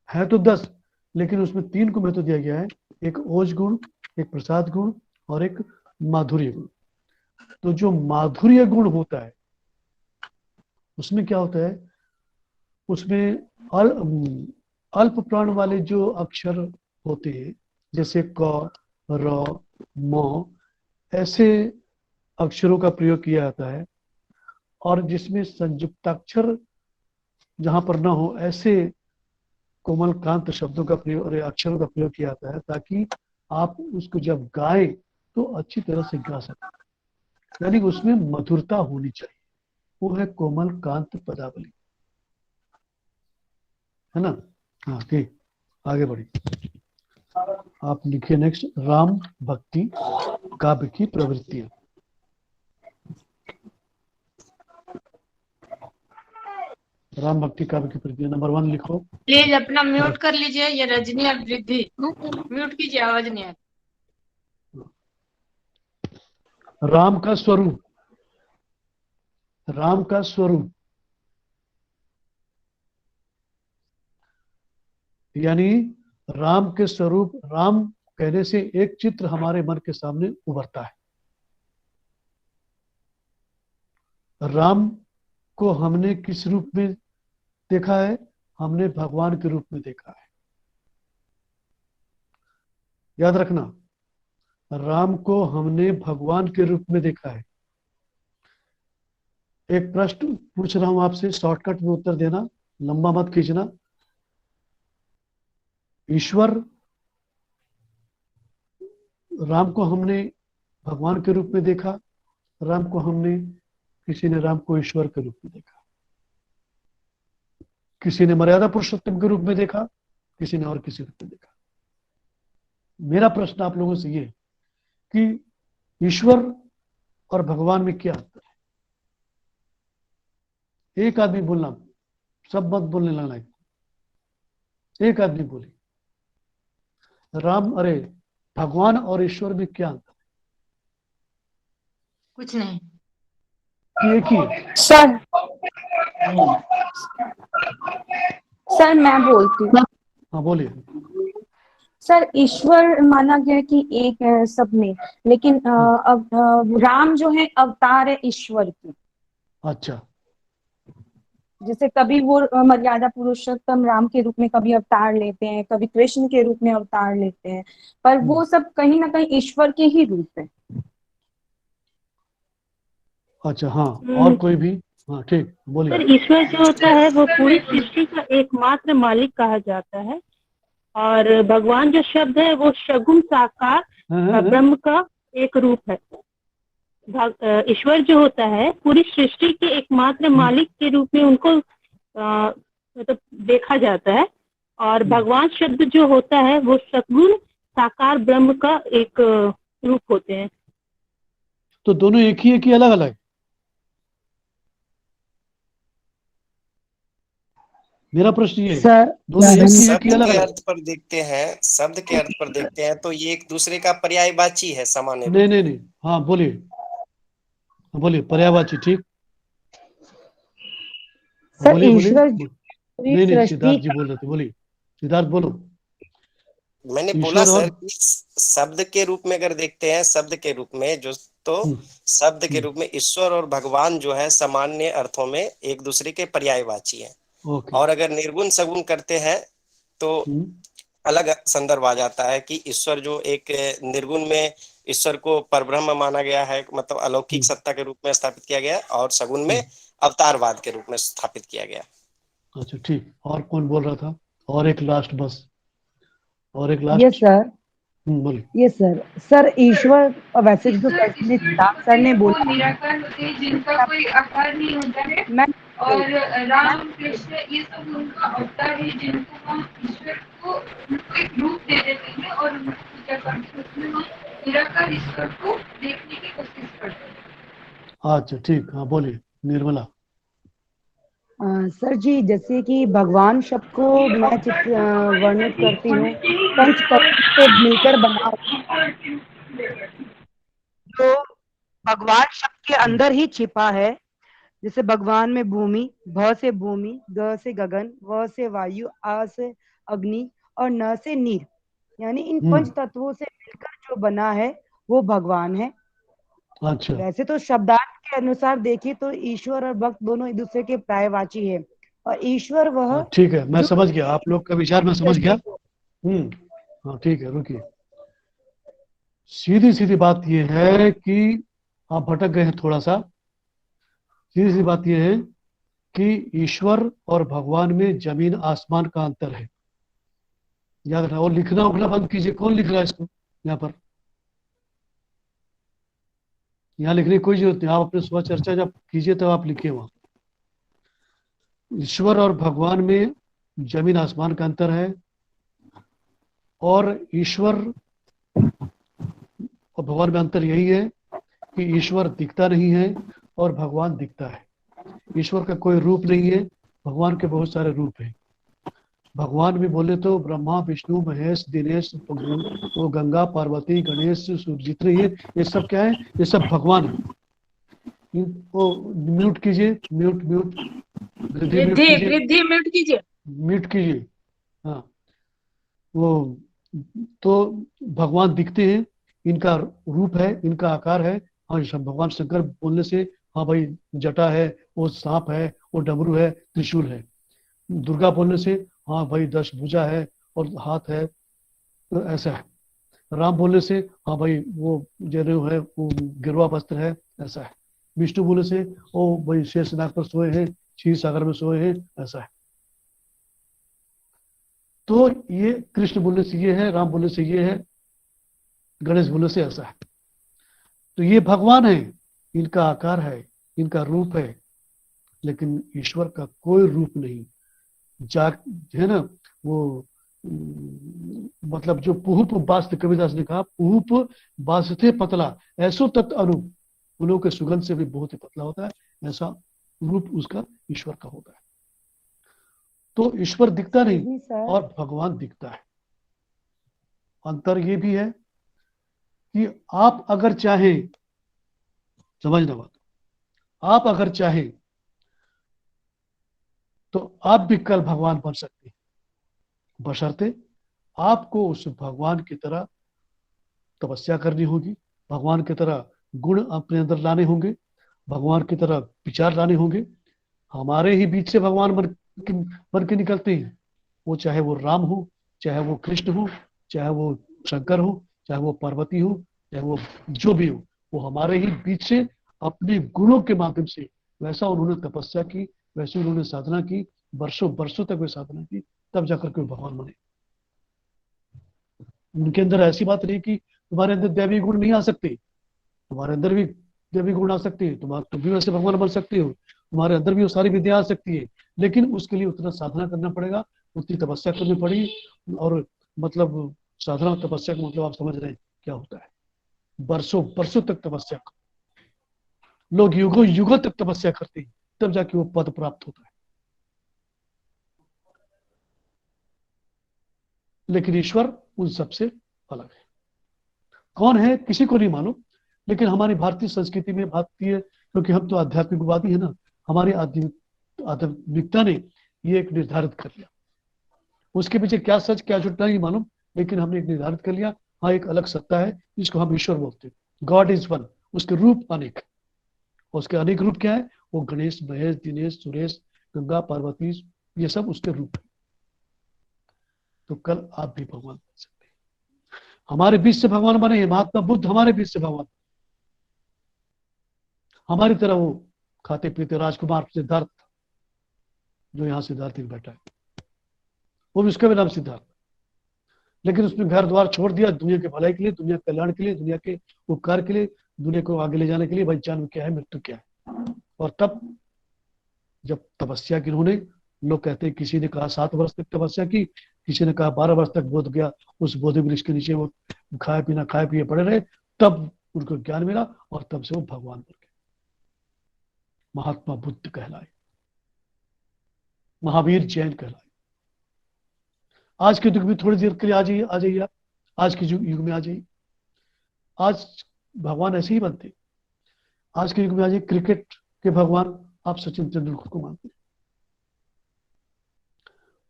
है तो 10, लेकिन उसमें 3 को महत्व दिया गया है, एक ओज गुण, एक प्रसाद गुण और एक माधुर्य गुण। तो जो माधुर्य गुण होता है उसमें क्या होता है, उसमें अल्प प्राण वाले जो अक्षर होते हैं जैसे क, र, म, ऐसे अक्षरों का प्रयोग किया जाता है, और जिसमें संयुक्ताक्षर जहां पर ना हो ऐसे कोमल कांत शब्दों का प्रयोग और अक्षरों का प्रयोग किया जाता है, ताकि आप उसको जब गाएं तो अच्छी तरह से गा सकें, यानी उसमें मधुरता होनी चाहिए। वो है कोमल कांत पदावली, है ना। हाँ ठीक, आगे बढ़िए। आप लिखिए नेक्स्ट, राम भक्ति काव्य की प्रवृत्तियां। राम भक्ति काव्य की प्रवृत्तियां नंबर 1 लिखो। प्लीज अपना म्यूट कर लीजिए, ये रजनी और रिद्धि म्यूट कीजिए, आवाज नहीं आ रही। राम का स्वरूप, राम का स्वरूप यानी राम के स्वरूप, राम कहने से एक चित्र हमारे मन के सामने उभरता है। राम को हमने किस रूप में देखा है? हमने भगवान के रूप में देखा है। याद रखना, राम को हमने भगवान के रूप में देखा है। एक प्रश्न पूछ रहा हूं आपसे, शॉर्टकट में उत्तर देना, लंबा मत खींचना। ईश्वर, राम को हमने भगवान के रूप में देखा, राम को हमने, किसी ने राम को ईश्वर के रूप में देखा, किसी ने मर्यादा पुरुषोत्तम के रूप में देखा, किसी ने और किसी रूप में देखा। मेरा प्रश्न आप लोगों से ये है कि ईश्वर और भगवान में क्या अंतर है? एक आदमी बोलना, सब मत बोलने लगना है। एक आदमी बोले, राम, अरे भगवान और ईश्वर में क्या अंतर कुछ नहीं। है? एक ही है। सर सर मैं बोलती हूँ। हाँ बोलिए। सर ईश्वर माना गया है कि एक है सब में, लेकिन अब राम जो है अवतार है ईश्वर की। अच्छा, जैसे कभी वो मर्यादा पुरुषोत्तम राम के रूप में कभी अवतार लेते हैं, कभी कृष्ण के रूप में अवतार लेते हैं, पर वो सब कहीं ना कहीं ईश्वर के ही रूप है। अच्छा, हाँ, और कोई भी? हाँ ठीक, बोलिए। सर ईश्वर जो होता है वो पूरी सृष्टि का एकमात्र मालिक कहा जाता है, और भगवान जो शब्द है वो सगुण साकार ब्रह्म का एक रूप है। ईश्वर जो होता है पूरी सृष्टि के एकमात्र मालिक के रूप में उनको मतलब देखा जाता है, और भगवान शब्द जो होता है वो सगुण साकार ब्रह्म का एक रूप होते हैं। तो दोनों एक ही है कि अलग अलग? मेरा प्रश्न ये है, दोनों एक ही है कि शब्द अलग के अलग? अर्थ पर देखते हैं, शब्द के अर्थ पर देखते हैं तो ये एक दूसरे का पर्यायवाची है, सामान्य रूप नहीं में। नहीं नहीं, हाँ बोलिए, हाँ बोलिए, पर्यायवाची, ठीक। सर बोलिए बोलिए। ईश्वर नहीं नहीं, सृष्टि सिद्धार्थ जी बोल रहे थे, बोलिए सिद्धार्थ बोलो। मैंने बोला ईश्वर और सर कि शब्द के रूप में अगर देखते हैं, शब्द के रूप में जो, तो शब्द के रूप में ईश्वर और भगवान जो है सामान्य अर्थों में एक दूसरे के पर्यायवाची है। ओके। और अगर निर्गुण सगुण करते हैं तो अलग संदर्भ आ जाता है कि ईश्वर जो एक निर्गुण में ईश्वर को परब्रह्म माना गया है, मतलब अलौकिक सत्ता के रूप में स्थापित किया गया, और सगुण में अवतारवाद के रूप में स्थापित किया गया। अच्छा ठीक, और कौन बोल रहा था? और एक लास्ट, बस और एक लास्ट। ये सर, बोलिए। ये सर ईश्वर, वैसे तो सर ने बोला निराकार होते हैं जिनका कोई आकार नहीं होता है, मैं, और राम कृष्ण ये सब उनका अवतार है जिनको हम ईश्वर को उनको एक रूप दे देते हैं और उनको पूजा करते हैं, उसमें हम निराकार ईश्वर को देखने की कोशिश करते हैं। अच्छा ठीक, हाँ बोलिए निर्मला। सर जी, जैसे कि भगवान शब्द को मैं वर्णित करती हूँ पंच तत्व से मिलकर बना, जो भगवान शब्द के अंदर ही छिपा है। जैसे भगवान में भूमि, भ से भूमि, ग से गगन, व से वायु, आ से अग्नि और न से नीर, यानी इन पंच तत्वों से मिलकर जो बना है वो भगवान है। अच्छा, वैसे तो शब्दार्थ के अनुसार देखें तो ईश्वर और भक्त दोनों एक दूसरे के पर्यायवाची है, और ईश्वर वह ठीक है, मैं जो समझ गया, आप लोग का विचार मैं समझ गया। हाँ ठीक है, रुकिए। सीधी सीधी बात यह है कि आप भटक गए हैं थोड़ा सा। सीधी सी बात यह है कि ईश्वर और भगवान में जमीन आसमान का अंतर है, याद रखना। और लिखना उखना बंद कीजिए, कौन लिख रहा है इसको यहाँ पर? यहाँ लिखने की कोई जरूरत नहीं, आप अपने सुबह चर्चा जब कीजिए तब आप लिखिए वहां। ईश्वर और भगवान में जमीन आसमान का अंतर है, और ईश्वर और भगवान में अंतर यही है कि ईश्वर दिखता नहीं है और भगवान दिखता है। ईश्वर का कोई रूप नहीं है, भगवान के बहुत सारे रूप हैं। भगवान भी बोले तो ब्रह्मा विष्णु महेश दिनेश वो गंगा पार्वती गणेश जितने ये सब क्या है? ये सब भगवान है। इनको म्यूट कीजिए, म्यूट म्यूट, वृद्धि म्यूट कीजिए, वृद्धि म्यूट कीजिए, म्यूट कीजिए। हाँ, वो तो भगवान दिखते हैं, इनका रूप है, इनका आकार है। हाँ, भगवान शंकर बोलने से हाँ भाई जटा है, वो सांप है, वो डमरू है, त्रिशूल है। दुर्गा बोलने से हाँ भाई 10 भुजा है और हाथ है, तो ऐसा है। राम बोलने से हाँ भाई वो जनेऊ है, वो गिरवा वस्त्र है, ऐसा है। विष्णु बोले से ओ भाई शेषनाग पर सोए हैं, क्षीर सागर में सोए हैं, ऐसा है। तो ये कृष्ण बोलने से ये है, राम बोलने से ये है, गणेश बोलने से ऐसा है। तो ये भगवान है, इनका आकार है, इनका रूप है, लेकिन ईश्वर का कोई रूप नहीं। जाग है ना वो मतलब जो पुहुप बास्त, कबीरदास ने कहा पुहुप बास्ते पतला ऐसो तत् अनूप, फूलों के सुगंध से भी बहुत ही पतला होता है, ऐसा रूप उसका ईश्वर का होता है। तो ईश्वर दिखता नहीं और भगवान दिखता है। अंतर ये भी है कि आप अगर चाहें, समझना बात, आप अगर चाहें तो आप भी कल भगवान बन सकते हैं, बशर्ते आपको उस भगवान की तरह तपस्या करनी होगी, भगवान की तरह गुण अपने अंदर लाने होंगे, भगवान की तरह विचार लाने होंगे। हमारे ही बीच से भगवान बन के निकलते हैं, वो चाहे वो राम हो, चाहे वो कृष्ण हो, चाहे वो शंकर हो, चाहे वो पार्वती हो, चाहे वो जो भी हो, वो हमारे ही बीच से अपने गुणों के माध्यम से, वैसा उन्होंने तपस्या की, वैसे उन्होंने साधना की, वर्षों वर्षों तक वे साधना की, तब जाकर के भगवान बने। उनके अंदर ऐसी बात नहीं कि तुम्हारे अंदर दैवी गुण नहीं आ सकते, तुम्हारे अंदर भी दैवी गुण आ सकते हैं, तुम भी वैसे भगवान बन सकते हो, तुम्हारे अंदर भी वो सारी विद्या आ सकती है, लेकिन उसके लिए उतना साधना करना पड़ेगा, उतनी तपस्या करनी पड़ेगी। और मतलब साधना और तपस्या का मतलब आप समझ रहे हैं क्या होता है, वर्षों वर्षों तक तपस्या, लोग युगों युगों तक तपस्या करते हैं, तब जाके वो पद प्राप्त होता है। लेकिन ईश्वर उन सबसे अलग है। कौन है किसी को नहीं मालूम, लेकिन हमारी भारतीय संस्कृति में, भारतीय, क्योंकि हम तो आध्यात्मिकवादी है ना, हमारी आध्यात्मिकता ने ये एक निर्धारित कर लिया। उसके पीछे क्या सच क्या झूठ नहीं मालूम, लेकिन हमने एक निर्धारित कर लिया, हाँ एक अलग सत्ता है जिसको हम ईश्वर बोलते हैं। गॉड इज वन, उसके रूप अनेक, उसके अनेक रूप क्या है, वो गणेश, महेश, दिनेश, सुरेश, गंगा, पार्वती, ये सब उसके रूप है। तो कल आप भी भगवान बन सकते हैं। हमारे बीच से भगवान बने हैं, महात्मा बुद्ध हमारे बीच से भगवान, हमारी तरह वो खाते पीते राजकुमार सिद्धार्थ, जो यहाँ सिद्धार्थ में बैठा है, वो भी उसका भी नाम सिद्धार्थ, लेकिन उसने घर द्वार छोड़ दिया दुनिया के भलाई के लिए, दुनिया के कल्याण के लिए, दुनिया के उपकार के लिए, दुनिया को आगे ले जाने के लिए। भाई जन्म क्या है, मृत्यु क्या है। और तब जब तपस्या की उन्होंने, लोग कहते हैं किसी ने कहा 7 वर्ष तक तपस्या की, किसी ने कहा 12 वर्ष तक बोध गया, उस बोध वृक्ष के नीचे वो खाए पिए पड़े रहे, तब उनको ज्ञान मिला और तब से वो भगवान बन गए, महात्मा बुद्ध कहलाए, महावीर जैन कहलाए। आज के युग में थोड़ी देर के लिए आ जाइए आप, आज के युग में आ जाइए। आज भगवान ऐसे ही बनते, आज के युग में आ जाइए, क्रिकेट के भगवान आप सचिन तेंदुलकर को मानते हैं।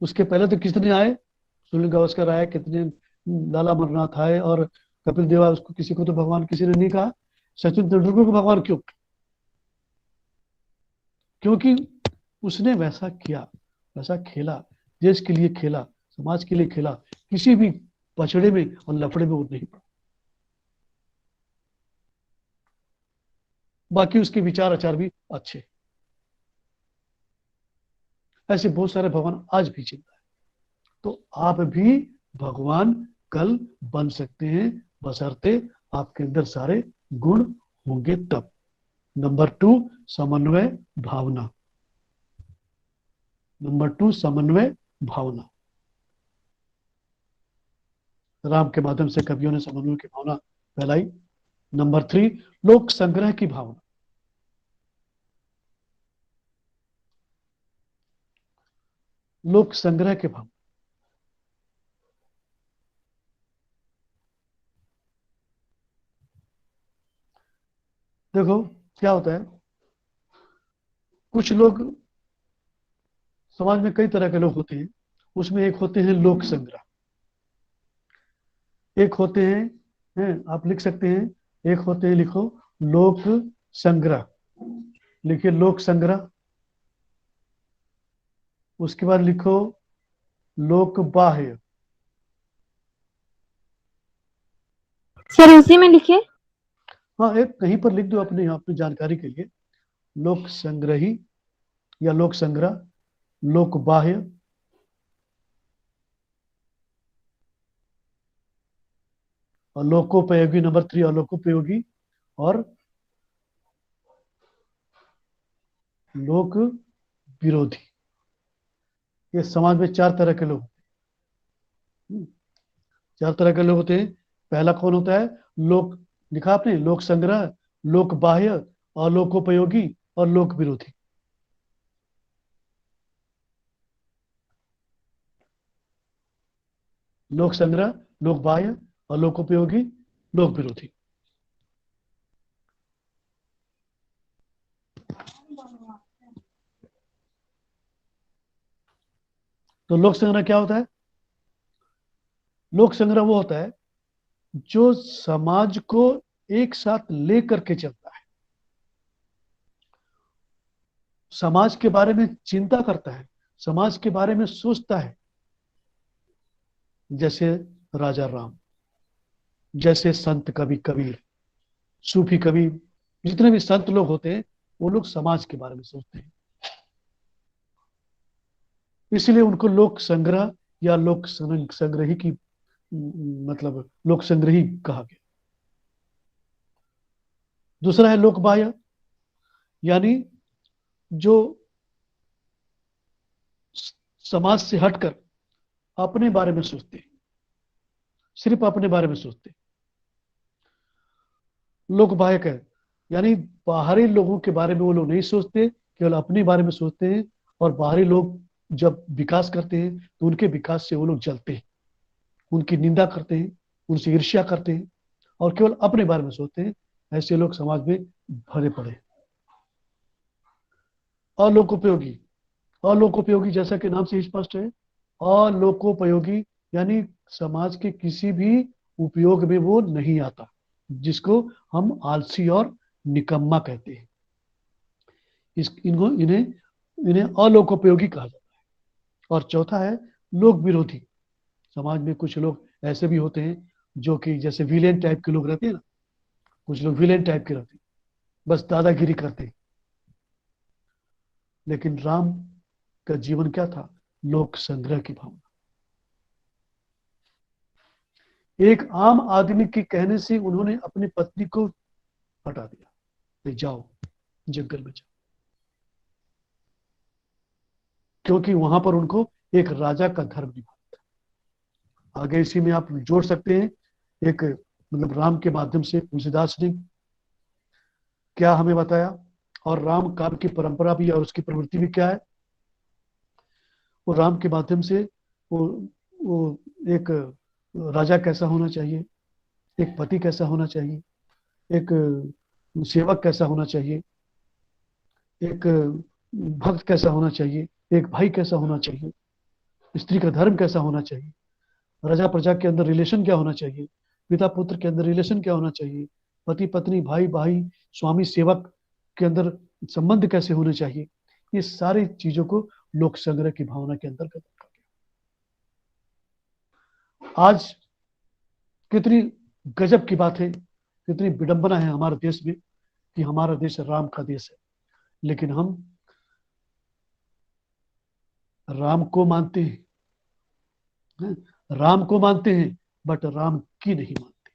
उसके पहले तो कितने आए, सुनील गावस्कर आए, कितने लाला अमरनाथ आए, और कपिल देव आए, उसको किसी को तो भगवान किसी ने नहीं कहा। सचिन तेंदुलकर को भगवान क्यों? क्योंकि उसने वैसा किया, वैसा खेला, देश के लिए खेला, समाज के लिए खेला, किसी भी पछड़े में और लफड़े में वो नहीं पड़ा। बाकी उसके विचार आचार भी अच्छे। ऐसे बहुत सारे भगवान आज भी जिंदा है। तो आप भी भगवान कल बन सकते हैं, बशर्ते आपके अंदर सारे गुण होंगे तब। नंबर 2 समन्वय भावना। नंबर 2 समन्वय भावना। राम के माध्यम से कवियों ने समन्वय की भावना फैलाई। नंबर 3 लोक संग्रह की भावना। लोक संग्रह के भावना। देखो क्या होता है, कुछ लोग समाज में, कई तरह के लोग होते हैं, उसमें एक होते हैं लोक संग्रह, एक होते हैं आप लिख सकते हैं, एक होते हैं, लिखो लोक संग्रह, लिखिए लोक संग्रह। उसके बाद लिखो लोक बाह्य। सर उसी में लिखिए। हाँ एक कहीं पर लिख दो अपनी जानकारी के लिए। लोक संग्रही या लोक संग्रह, लोक बाह्य, और लोकोपयोगी नंबर 3 अलोकोपयोगी, और लोक विरोधी। ये समाज में 4 तरह के लोग, 4 तरह के लोग होते हैं। पहला कौन होता है? लोक, लिखा आपने, लोक संग्रह, लोक बाह्य, अलोकोपयोगी और लोक विरोधी। लोक संग्रह, लोक बाह्य, अलोकोपयोगी, लोक विरोधी। तो लोक संग्रह क्या होता है? लोक संग्रह वो होता है जो समाज को एक साथ लेकर के चलता है, समाज के बारे में चिंता करता है, समाज के बारे में सोचता है। जैसे राजा राम, जैसे संत कवि कबीर, सूफी कवि, जितने भी संत लोग होते हैं वो लोग समाज के बारे में सोचते हैं, इसलिए उनको लोक संग्रह या लोक संग्रही की मतलब लोक संग्रही कहा गया। दूसरा है लोक बाह्य, यानी जो समाज से हटकर अपने बारे में सोचते हैं, सिर्फ अपने बारे में सोचते हैं। लोक बाह्य है, यानी बाहरी लोगों के बारे में वो लोग नहीं सोचते, केवल अपने बारे में सोचते हैं। और बाहरी लोग जब विकास करते हैं तो उनके विकास से वो लोग जलते हैं, उनकी निंदा करते हैं, उनसे ईर्ष्या करते हैं और केवल अपने बारे में सोचते हैं। ऐसे लोग समाज में भरे पड़े। अलोकोपयोगी, अलोकोपयोगी जैसा कि नाम से स्पष्ट है, अलोकोपयोगी यानी समाज के किसी भी उपयोग में वो नहीं आता, जिसको हम आलसी और निकम्मा कहते हैं। इन्हें अलोकोपयोगी कहा जाता है। और चौथा है लोक विरोधी। समाज में कुछ लोग ऐसे भी होते हैं जो कि जैसे विलेन टाइप के लोग रहते हैं ना, कुछ लोग विलेन टाइप के रहते हैं, बस दादागिरी करते हैं। लेकिन राम का जीवन क्या था? लोक संग्रह की भावना। एक आम आदमी के कहने से उन्होंने अपनी पत्नी को हटा दिया, ले जाओ जंगल में जाओ, क्योंकि वहां पर उनको एक राजा का धर्म निभाना था। आगे इसी में आप जोड़ सकते हैं, एक मतलब राम के माध्यम से तुलसीदास ने क्या हमें बताया, और राम काव्य की परंपरा भी और उसकी प्रवृत्ति भी क्या है। वो राम के माध्यम से वो एक राजा कैसा होना चाहिए, एक पति कैसा होना चाहिए, एक सेवक कैसा होना चाहिए, एक भक्त कैसा होना चाहिए, एक भाई कैसा होना चाहिए, स्त्री का धर्म कैसा होना चाहिए, राजा प्रजा के अंदर रिलेशन क्या होना चाहिए, पिता पुत्र के अंदर रिलेशन क्या होना चाहिए, पति पत्नी भाई भाई स्वामी सेवक के अंदर संबंध कैसे होने चाहिए। ये सारी चीजों को लोक संग्रह की भावना के अंतर्गत रखा गया। आज कितनी गजब की बात है, कितनी विडंबना है हमारे देश में कि हमारा देश राम का देश है, लेकिन हम राम को मानते हैं, राम को मानते हैं बट राम की नहीं मानते।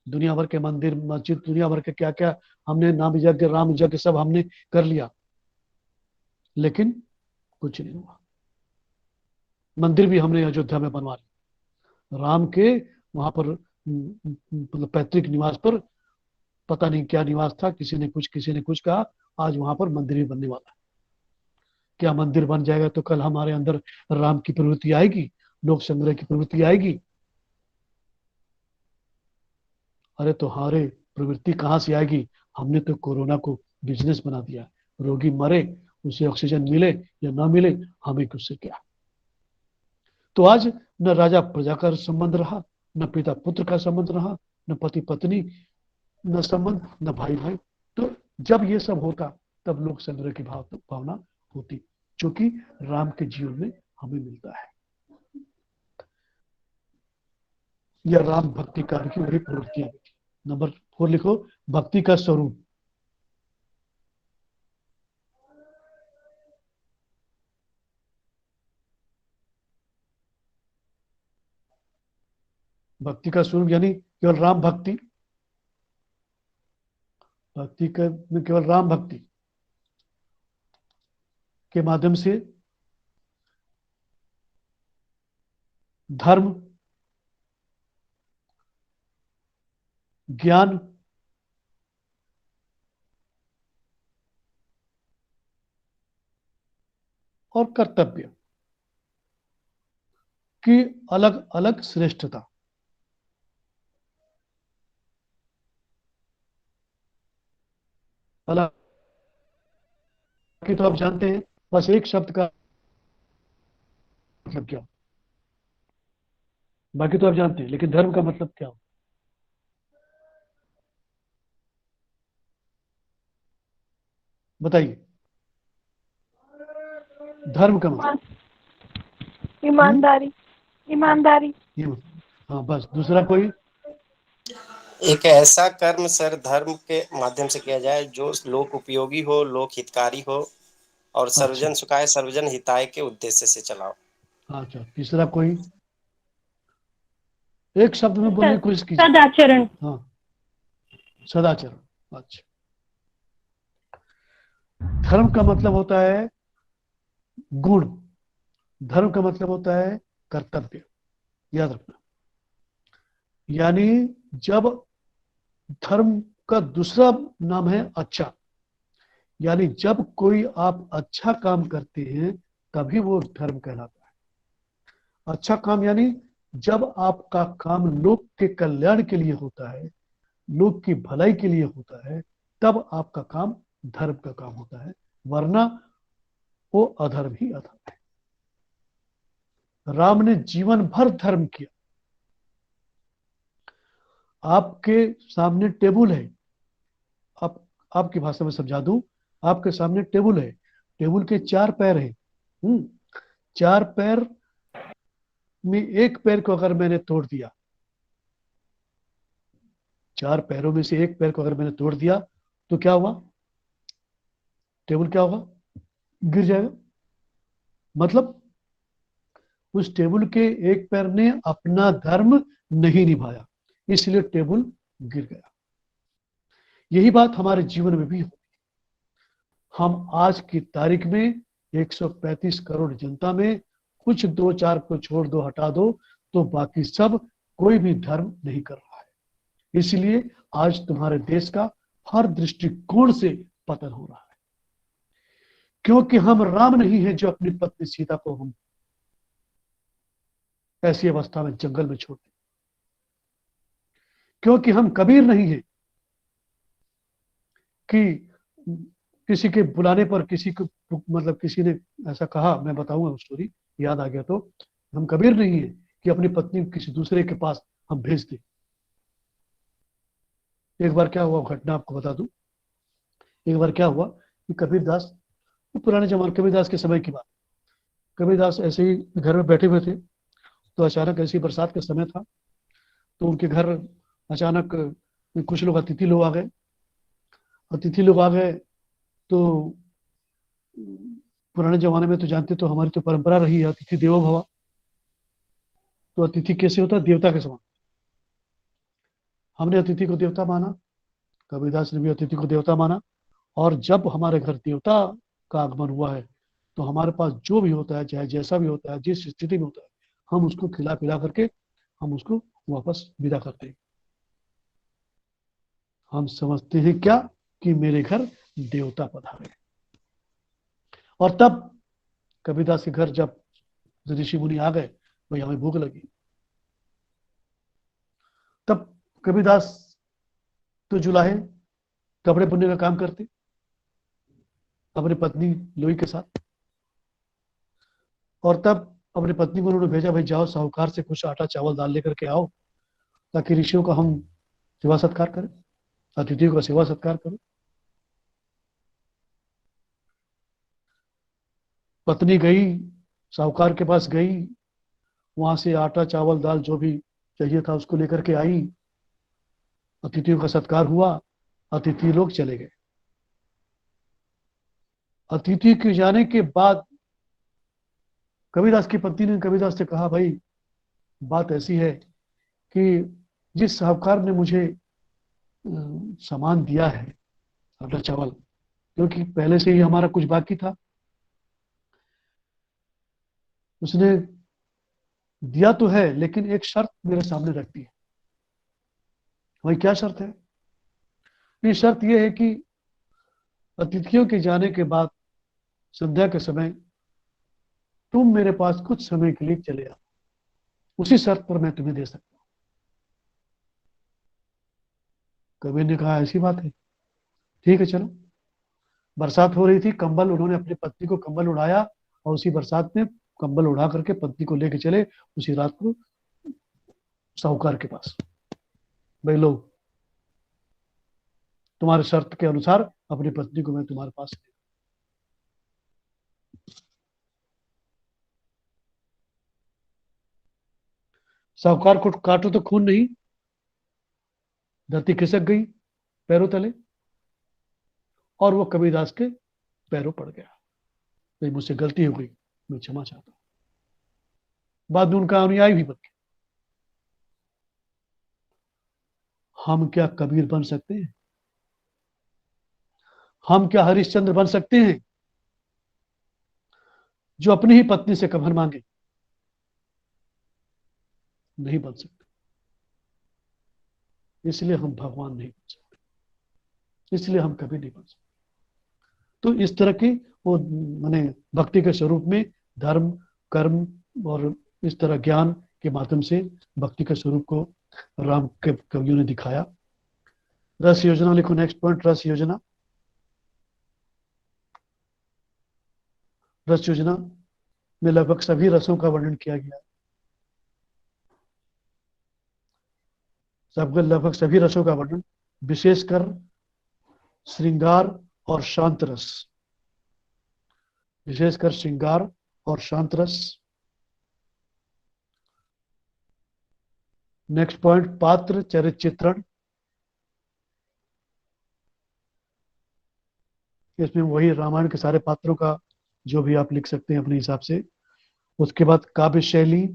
दुनिया भर के मंदिर मस्जिद, दुनिया भर के क्या क्या हमने नाम यज्ञ राम यज्ञ सब हमने कर लिया, लेकिन कुछ नहीं हुआ। मंदिर भी हमने अयोध्या में बनवा लिया, राम के वहां पर मतलब पैतृक निवास पर पता नहीं क्या निवास था, किसी ने कुछ कहा, आज वहां पर मंदिर भी बनने वाला है। क्या मंदिर बन जाएगा तो कल हमारे अंदर राम की प्रवृत्ति आएगी, लोक संग्रह की प्रवृत्ति आएगी? अरे तो हमारे प्रवृत्ति कहां से आएगी? हमने तो कोरोना को बिजनेस बना दिया। रोगी मरे, उसे ऑक्सीजन मिले या ना मिले, हमें उससे क्या। तो आज न राजा प्रजा का संबंध रहा, न पिता पुत्र का संबंध रहा, न पति पत्नी न संबंध, न भाई भाई। तो जब ये सब होता तब लोक संग्रह की भावना होती, जो कि राम के जीवन में हमें मिलता है। यह राम भक्ति कार्य की वही प्रवृत्तियां। नंबर 4 लिखो, भक्ति का स्वरूप। भक्ति का स्वरूप यानी केवल राम भक्ति, भक्ति का केवल राम भक्ति के माध्यम से धर्म, ज्ञान, और कर्तव्य की अलग अलग श्रेष्ठता, अलग की तो आप जानते हैं, बस एक शब्द का मतलब क्या, बाकी तो आप जानते हैं, लेकिन धर्म का मतलब क्या हो? बताइए, धर्म का मतलब ईमानदारी। ईमानदारी। ये, हाँ बस। दूसरा कोई? एक ऐसा कर्म सर धर्म के माध्यम से किया जाए जो लोक उपयोगी हो, लोक हितकारी हो और अच्छा, सर्वजन सुखाय सर्वजन हिताय के उद्देश्य से चलाओ। अच्छा। तीसरा कोई? एक शब्द में बोलने की कोशिश कीजिए। सदाचरण। हाँ, सदाचरण। अच्छा, धर्म का मतलब होता है गुण, धर्म का मतलब होता है कर्तव्य, याद रखना। यानी जब धर्म का दूसरा नाम है अच्छा, यानी जब कोई आप अच्छा काम करते हैं तभी वो धर्म कहलाता है। अच्छा काम यानी जब आपका काम लोक के कल्याण के लिए होता है, लोक की भलाई के लिए होता है, तब आपका काम धर्म का काम होता है, वरना वो अधर्म ही अधर्म है। राम ने जीवन भर धर्म किया। आपके सामने टेबल है, आपकी भाषा में समझा दूं, आपके सामने टेबल है, टेबल के 4 पैर हैं। 4 पैर में एक पैर को अगर मैंने तोड़ दिया, 4 पैरों में से एक पैर को अगर मैंने तोड़ दिया तो क्या हुआ? टेबल क्या होगा? गिर जाएगा। मतलब उस टेबल के एक पैर ने अपना धर्म नहीं निभाया, इसलिए टेबल गिर गया। यही बात हमारे जीवन में भी होती है। हम आज की तारीख में 135 करोड़ जनता में कुछ 2-4 को छोड़ दो, हटा दो, तो बाकी सब कोई भी धर्म नहीं कर रहा है। इसलिए आज तुम्हारे देश का हर दृष्टिकोण से पतन हो रहा है, क्योंकि हम राम नहीं है जो अपनी पत्नी सीता को हम ऐसी अवस्था में जंगल में छोड़ दें, क्योंकि हम कबीर नहीं है कि किसी के बुलाने पर किसी को, मतलब किसी ने ऐसा कहा, मैं बताऊंगा स्टोरी, याद आ गया तो, हम कबीर नहीं है कि अपनी पत्नी किसी दूसरे के पास हम भेज दें। एक बार क्या हुआ, घटना आपको बता दूं। एक बार क्या हुआ कि कबीरदास, पुराने जमाने कबीरदास के समय की बात, कबीरदास ऐसे ही घर में बैठे हुए थे, तो अचानक ऐसी बरसात का समय था, तो उनके घर अचानक कुछ लोग अतिथि लोग आ गए। अतिथि लोग आ गए तो पुराने जमाने में तो जानते, तो हमारी तो परंपरा रही है अतिथि देवो भव। तो अतिथि कैसे होता है? देवता के समान। हमने अतिथि को देवता माना, कबीरदास ने भी अतिथि को देवता माना, और जब हमारे घर देवता का आगमन हुआ है तो हमारे पास जो भी होता है, चाहे जैसा भी होता है, जिस स्थिति में होता है, हम उसको खिला पिला करके हम उसको वापस विदा करते हैं। हम समझते हैं क्या कि मेरे घर देवता पधारे। और तब कबीरदास के घर जब ऋषि मुनि आ गए, भाई हमें भूख लगी, तब कबीरदास तो जुलाहे कपड़े बुनने का काम करते अपनी पत्नी लोई के साथ, और तब अपनी पत्नी को उन्होंने भेजा, भाई जाओ साहूकार से कुछ आटा चावल दाल लेकर के आओ, ताकि ऋषियों का हम सेवा सत्कार करें, अतिथियों का सेवा सत्कार करें। पत्नी गई, साहूकार के पास गई, वहां से आटा चावल दाल जो भी चाहिए था उसको लेकर के आई, अतिथियों का सत्कार हुआ, अतिथि लोग चले गए। अतिथि के जाने के बाद कबीरदास की पत्नी ने कबीरदास से कहा, भाई बात ऐसी है कि जिस साहूकार ने मुझे सामान दिया है, आटा चावल, क्योंकि पहले से ही हमारा कुछ बाकी था, उसने दिया तो है लेकिन एक शर्त मेरे सामने रख दी है। वही क्या शर्त है? ये शर्त यह है कि अतिथियों के जाने के बाद संध्या के समय तुम मेरे पास कुछ समय के लिए चले आओ, उसी शर्त पर मैं तुम्हें दे सकता हूं। कबीर ने कहा ऐसी बात है, ठीक है चलो। बरसात हो रही थी, कंबल, उन्होंने अपनी पत्नी को कंबल उड़ाया और उसी बरसात में कंबल उड़ा करके पत्नी को लेके चले उसी रात को साहूकार के पास। भाई लो, तुम्हारे शर्त के अनुसार अपनी पत्नी को मैं तुम्हारे पास ले। साहूकार को काटो तो खून नहीं, धरती खिसक गई पैरों तले और वो कबीरदास के पैरों पड़ गया। भाई मुझसे गलती हो गई, मैं क्षमा चाहता हूं। बाद में उनका अनुयायी भी बन गया। हम क्या कबीर बन सकते हैं? हम क्या हरिश्चंद्र बन सकते हैं जो अपनी ही पत्नी से कफन मांगे? नहीं बन सकते। इसलिए हम भगवान नहीं बन सकते, इसलिए हम कभी नहीं बन सकते। तो इस तरह की वो माने भक्ति के स्वरूप में धर्म, कर्म और इस तरह ज्ञान के माध्यम से भक्ति के स्वरूप को राम के कवियों ने दिखाया। रस योजना लिखो, नेक्स्ट पॉइंट, रस योजना। रस योजना में लगभग सभी रसों का वर्णन किया गया है। लगभग सभी रसों का वर्णन, विशेषकर श्रृंगार और शांत रस, विशेषकर श्रृंगार और शांत रस। नेक्स्ट पॉइंट, पात्र चरित्र चित्रण। इसमें वही रामायण के सारे पात्रों का जो भी आप लिख सकते हैं अपने हिसाब से। उसके बाद काव्य शैली,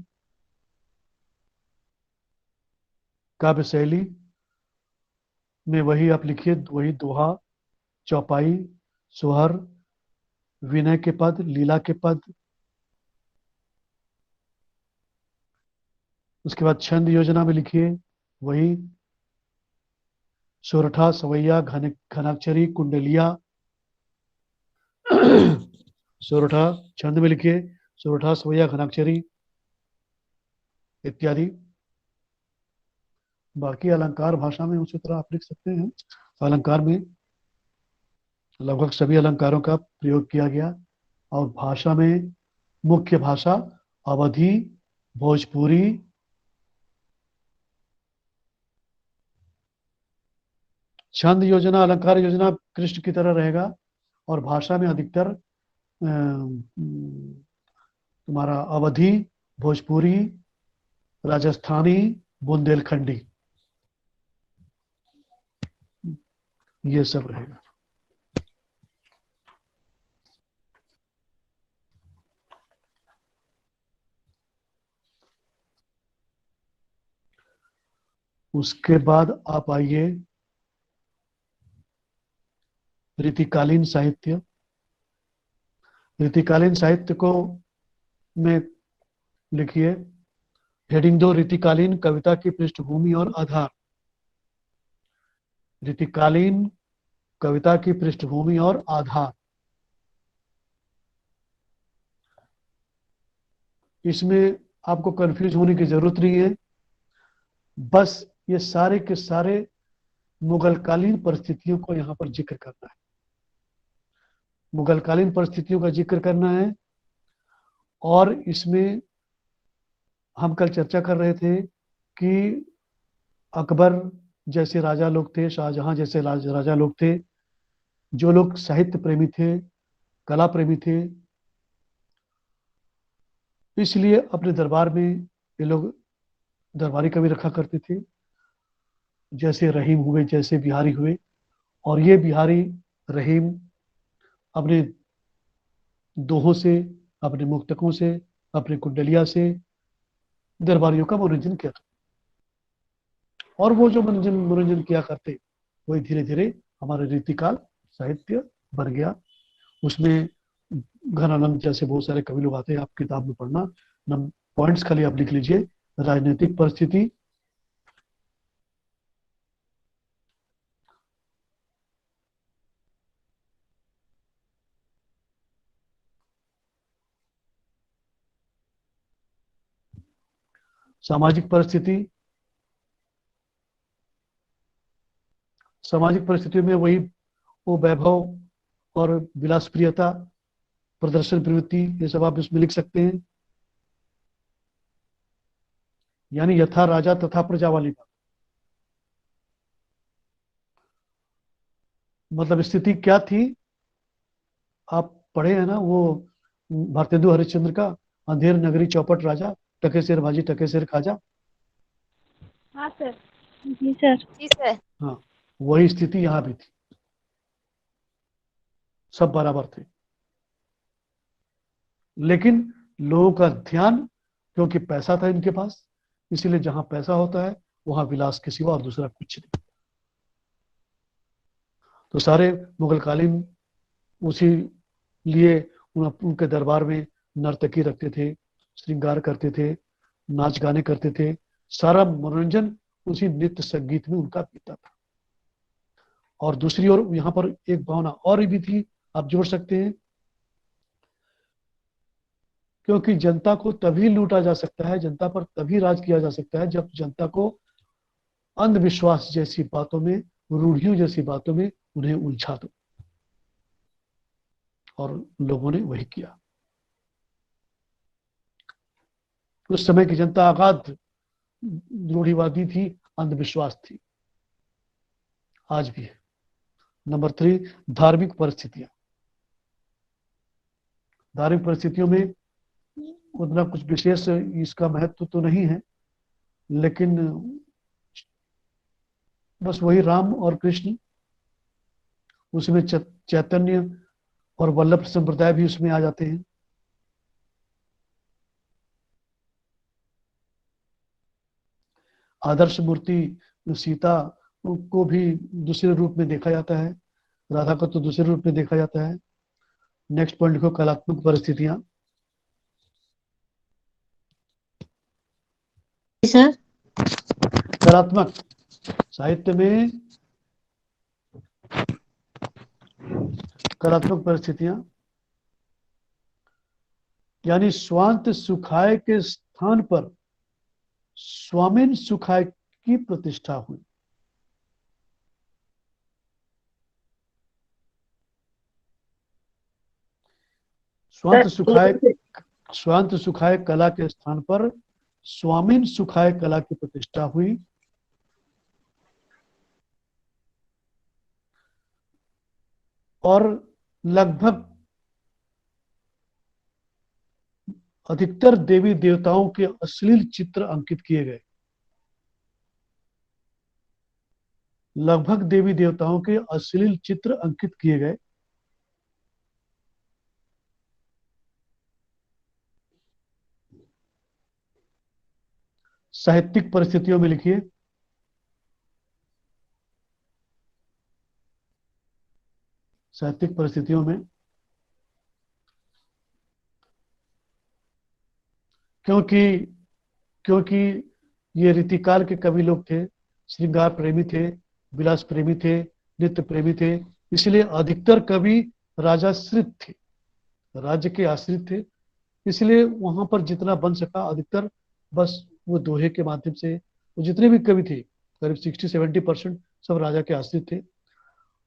काव्य शैली में वही आप लिखिए, वही दोहा, चौपाई, सोहर, विनय के पद, लीला के पद। उसके बाद छंद योजना में लिखिए वही सोरठा, सवैया, घनाक्षरी, कुंडलिया। सोरठा छंद में लिखिए सोरठा, सवैया, घनाक्षरी इत्यादि। बाकी अलंकार भाषा में उसी तरह आप लिख सकते हैं। अलंकार में लगभग सभी अलंकारों का प्रयोग किया गया और भाषा में मुख्य भाषा अवधी, भोजपुरी, छंद योजना, अलंकार योजना कृष्ण की तरह रहेगा और भाषा में अधिकतर तुम्हारा अवधी, भोजपुरी, राजस्थानी, बुंदेलखंडी, ये सब रहेगा। उसके बाद आप आइए रीतिकालीन साहित्य। रीतिकालीन साहित्य को में लिखिए हेडिंग 2, रीतिकालीन कविता की पृष्ठभूमि और आधार। रीतिकालीन कविता की पृष्ठभूमि और आधार। इसमें आपको कंफ्यूज होने की जरूरत नहीं है, बस ये सारे के सारे मुगलकालीन परिस्थितियों को यहां पर जिक्र करना है। मुगलकालीन परिस्थितियों का जिक्र करना है। और इसमें हम कल चर्चा कर रहे थे कि अकबर जैसे राजा लोग थे, शाहजहां जैसे राजा लोग थे, जो लोग साहित्य प्रेमी थे, कला प्रेमी थे, इसलिए अपने दरबार में ये लोग दरबारी कवि रखा करते थे, जैसे रहीम हुए, जैसे बिहारी हुए। और ये बिहारी, रहीम अपने दोहों से, अपने मुक्तकों से, अपने कुंडलिया से दरबारियों का मनोरंजन किया था। और वो जो मनोरंजन मनोरंजन किया करते, वही धीरे धीरे हमारे रीतिकाल साहित्य बन गया। उसमें घनानंद जैसे बहुत सारे कवि लोग आते हैं, आप किताब में पढ़ना। पॉइंट्स खाली आप लिख लीजिए। राजनीतिक परिस्थिति, सामाजिक परिस्थिति, सामाजिक परिस्थितियों में वही वो वैभव और विलासप्रियता, प्रदर्शन प्रवृत्ति, ये सब आप इसमें लिख सकते हैं। यानी यथा राजा तथा प्रजा वाली बात। मतलब स्थिति क्या थी, आप पढ़े हैं ना वो भारतेंदु हरिश्चंद्र का, अंधेर नगरी चौपट राजा, टके सिर भाजी टके सिर खाजा। हाँ सर। जी सर। जी सर। हाँ, वही स्थिति यहाँ भी थी, सब बराबर थे। लेकिन लोगों का ध्यान, क्योंकि पैसा था इनके पास, इसीलिए जहां पैसा होता है वहां विलास के सिवा और दूसरा कुछ नहीं। तो सारे मुगलकालीन उसी लिए उनके दरबार में नर्तकी रखते थे, श्रृंगार करते थे, नाच गाने करते थे, सारा मनोरंजन उसी नृत्य संगीत में उनका बीता था। और दूसरी ओर यहाँ पर एक भावना और भी थी, आप जोड़ सकते हैं, क्योंकि जनता को तभी लूटा जा सकता है, जनता पर तभी राज किया जा सकता है जब जनता को अंधविश्वास जैसी बातों में, रूढ़ियों जैसी बातों में उन्हें उलझा दो। और लोगों ने वही किया। उस समय की जनता अगाध रूढ़िवादी थी, अंधविश्वास थी, आज भी है। नंबर 3, धार्मिक परिस्थितियां। धार्मिक परिस्थितियों में उतना कुछ विशेष इसका महत्व तो नहीं है, लेकिन बस वही राम और कृष्ण, उसमें चैतन्य और वल्लभ संप्रदाय भी उसमें आ जाते हैं। आदर्श मूर्ति सीता को भी दूसरे रूप में देखा जाता है, राधा को तो दूसरे रूप में देखा जाता है। नेक्स्ट पॉइंट लिखो, कलात्मक परिस्थितियां। सर कलात्मक साहित्य में कलात्मक परिस्थितियां यानी स्वांत सुखाय के स्थान पर स्वामिन सुखाय की प्रतिष्ठा हुई। स्वांत सुखाय कला के स्थान पर स्वामिन सुखाय कला की प्रतिष्ठा हुई। और लगभग अधिकतर देवी देवताओं के अश्लील चित्र अंकित किए गए। लगभग देवी देवताओं के अश्लील चित्र अंकित किए गए। साहित्यिक परिस्थितियों में लिखिए, साहित्यिक परिस्थितियों में क्योंकि ये रीतिकाल के कवि लोग थे, श्रृंगार प्रेमी थे, विलास प्रेमी थे, नित्य प्रेमी थे, इसलिए अधिकतर कवि राजाश्रित थे, राज्य के आश्रित थे। इसलिए वहां पर जितना बन सका अधिकतर बस वो दोहे के माध्यम से, वो जितने भी कवि थे करीब 60-70% सब राजा के आश्रित थे।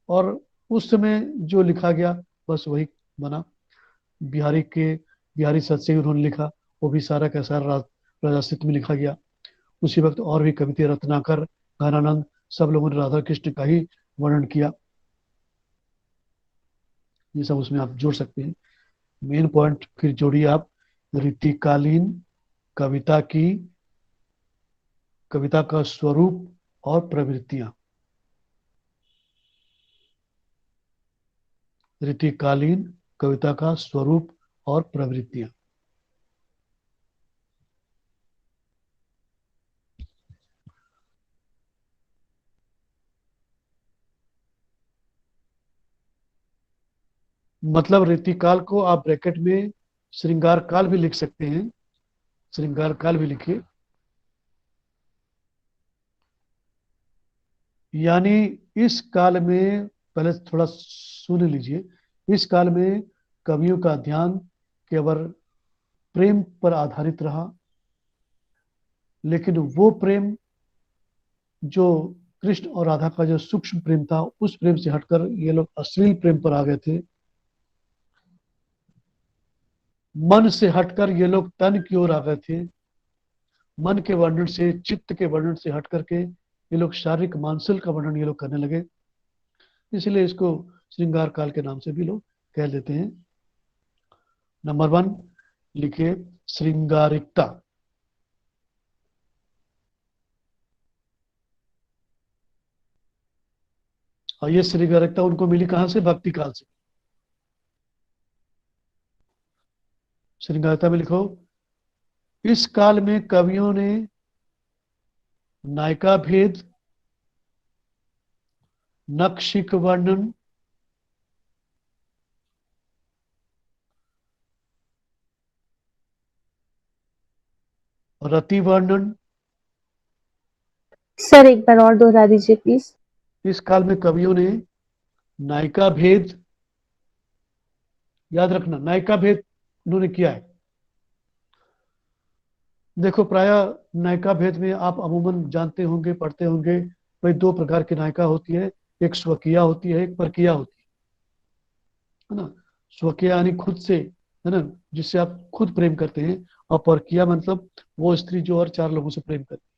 और उस समय जो लिखा गया बस वही बना। बिहारी सत से उन्होंने लिखा, वो भी सारा का सारा राजाश्रित में लिखा गया। उसी वक्त और भी कवि थे, रत्नाकर, घनानंद, सब लोगों ने राधा कृष्ण का ही वर्णन किया। ये सब उसमें आप जोड़ सकते हैं। मेन पॉइंट फिर जोड़िए आप, रीतिकालीन कविता का स्वरूप और प्रवृत्तियां। रीतिकालीन कविता का स्वरूप और प्रवृत्तियां। मतलब रीतिकाल को आप ब्रैकेट में श्रृंगार काल भी लिख सकते हैं, श्रृंगार काल भी लिखिए। यानी इस काल में, पहले थोड़ा सुन लीजिए, इस काल में कवियों का ध्यान केवल प्रेम पर आधारित रहा, लेकिन वो प्रेम जो कृष्ण और राधा का जो सूक्ष्म प्रेम था, उस प्रेम से हटकर ये लोग अश्लील प्रेम पर आ गए थे। मन से हटकर ये लोग तन की ओर आ गए थे। मन के वर्णन से, चित्त के वर्णन से हट करके ये लोग शारीरिक मांसल का वर्णन ये लोग करने लगे। इसलिए इसको श्रृंगार काल के नाम से भी लोग कह देते हैं। नंबर 1 लिखिए, श्रृंगारिकता। और ये श्रृंगारिकता उनको मिली कहां से? भक्ति काल से। श्रृंगारिकता में लिखो, इस काल में कवियों ने नायिका भेद, नक्षिक वर्णन, रति वर्णन। सर एक बार और दोहरा दीजिए प्लीज। इस काल में कवियों ने नायिका भेद, याद रखना नायिका भेद उन्होंने किया है। देखो प्राय नायिका भेद में आप अमूमन जानते होंगे, पढ़ते होंगे, भाई 2 प्रकार की नायिका होती है, एक स्वकीया होती है, एक परकीया होती है ना। स्वकीया यानी खुद से, है ना, जिससे आप खुद प्रेम करते हैं, और परकीया मतलब वो स्त्री जो और 4 लोगों से प्रेम करती है,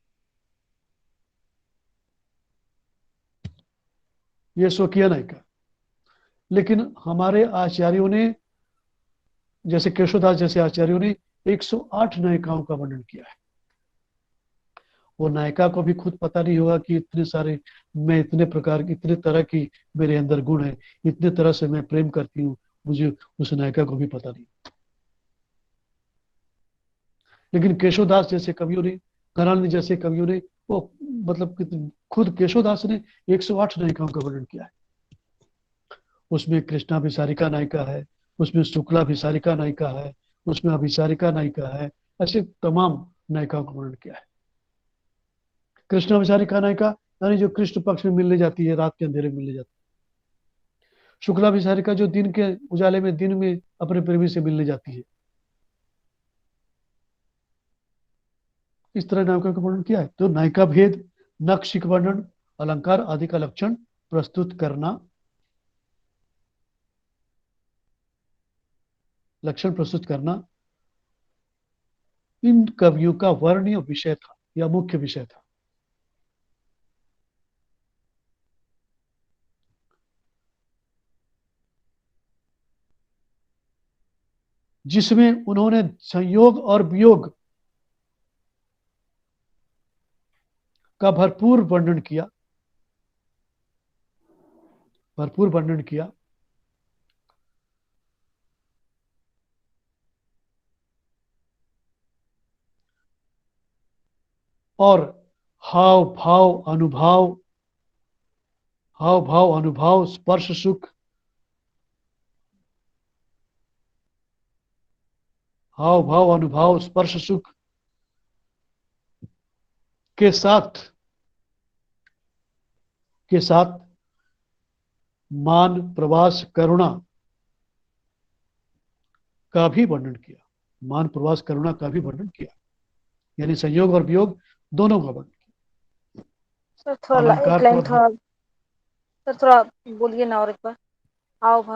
ये स्वकीय नायिका। लेकिन हमारे आचार्यों ने, जैसे केशवदास जैसे आचार्यों ने 108 नायिकाओं का वर्णन किया है। वो नायिका को भी खुद पता नहीं होगा कि इतने सारे, मैं इतने प्रकार, इतने तरह की मेरे अंदर गुण है, इतने तरह से मैं प्रेम करती हूँ, मुझे उस नायिका को भी पता नहीं। लेकिन केशवदास जैसे कवियों ने, कनाल जैसे कवियों ने, वो मतलब खुद केशवदास ने 108 नायिकाओं का वर्णन किया है। उसमें कृष्णा अभिसारिका नायिका है, उसमें शुक्ला अभिसारिका नायिका है, उसमें अभिसारिका नायिका है, ऐसे तमाम नायिकाओं का वर्णन किया है। कृष्ण अभिसारिका नायिका यानी जो कृष्ण पक्ष में मिलने जाती है, रात के अंधेरे में मिलने जाती है। शुक्ला अभिसारिका जो दिन के उजाले में, दिन में अपने प्रेमी से मिलने जाती है। इस तरह नायिका का वर्णन किया है। तो नायिका भेद, नक्षिक वर्णन, अलंकार आदि का लक्षण प्रस्तुत करना, लक्षण प्रस्तुत करना इन कवियों का वर्णीय विषय था या मुख्य विषय था। जिसमें उन्होंने संयोग और वियोग का भरपूर वर्णन किया, भरपूर वर्णन किया। और हाव भाव अनुभाव, हाव भाव अनुभव, स्पर्श सुख, हाव भाव अनुभव स्पर्श सुख के साथ मान, प्रवास, करुणा का भी वर्णन किया। मान, प्रवास, करुणा का भी वर्णन किया, यानी संयोग और वियोग दोनों का वर्णन किया। सर थोड़ा एक लाइन थोड़ा, सर थोड़ा बोलिए ना और एक बार। हाव भाव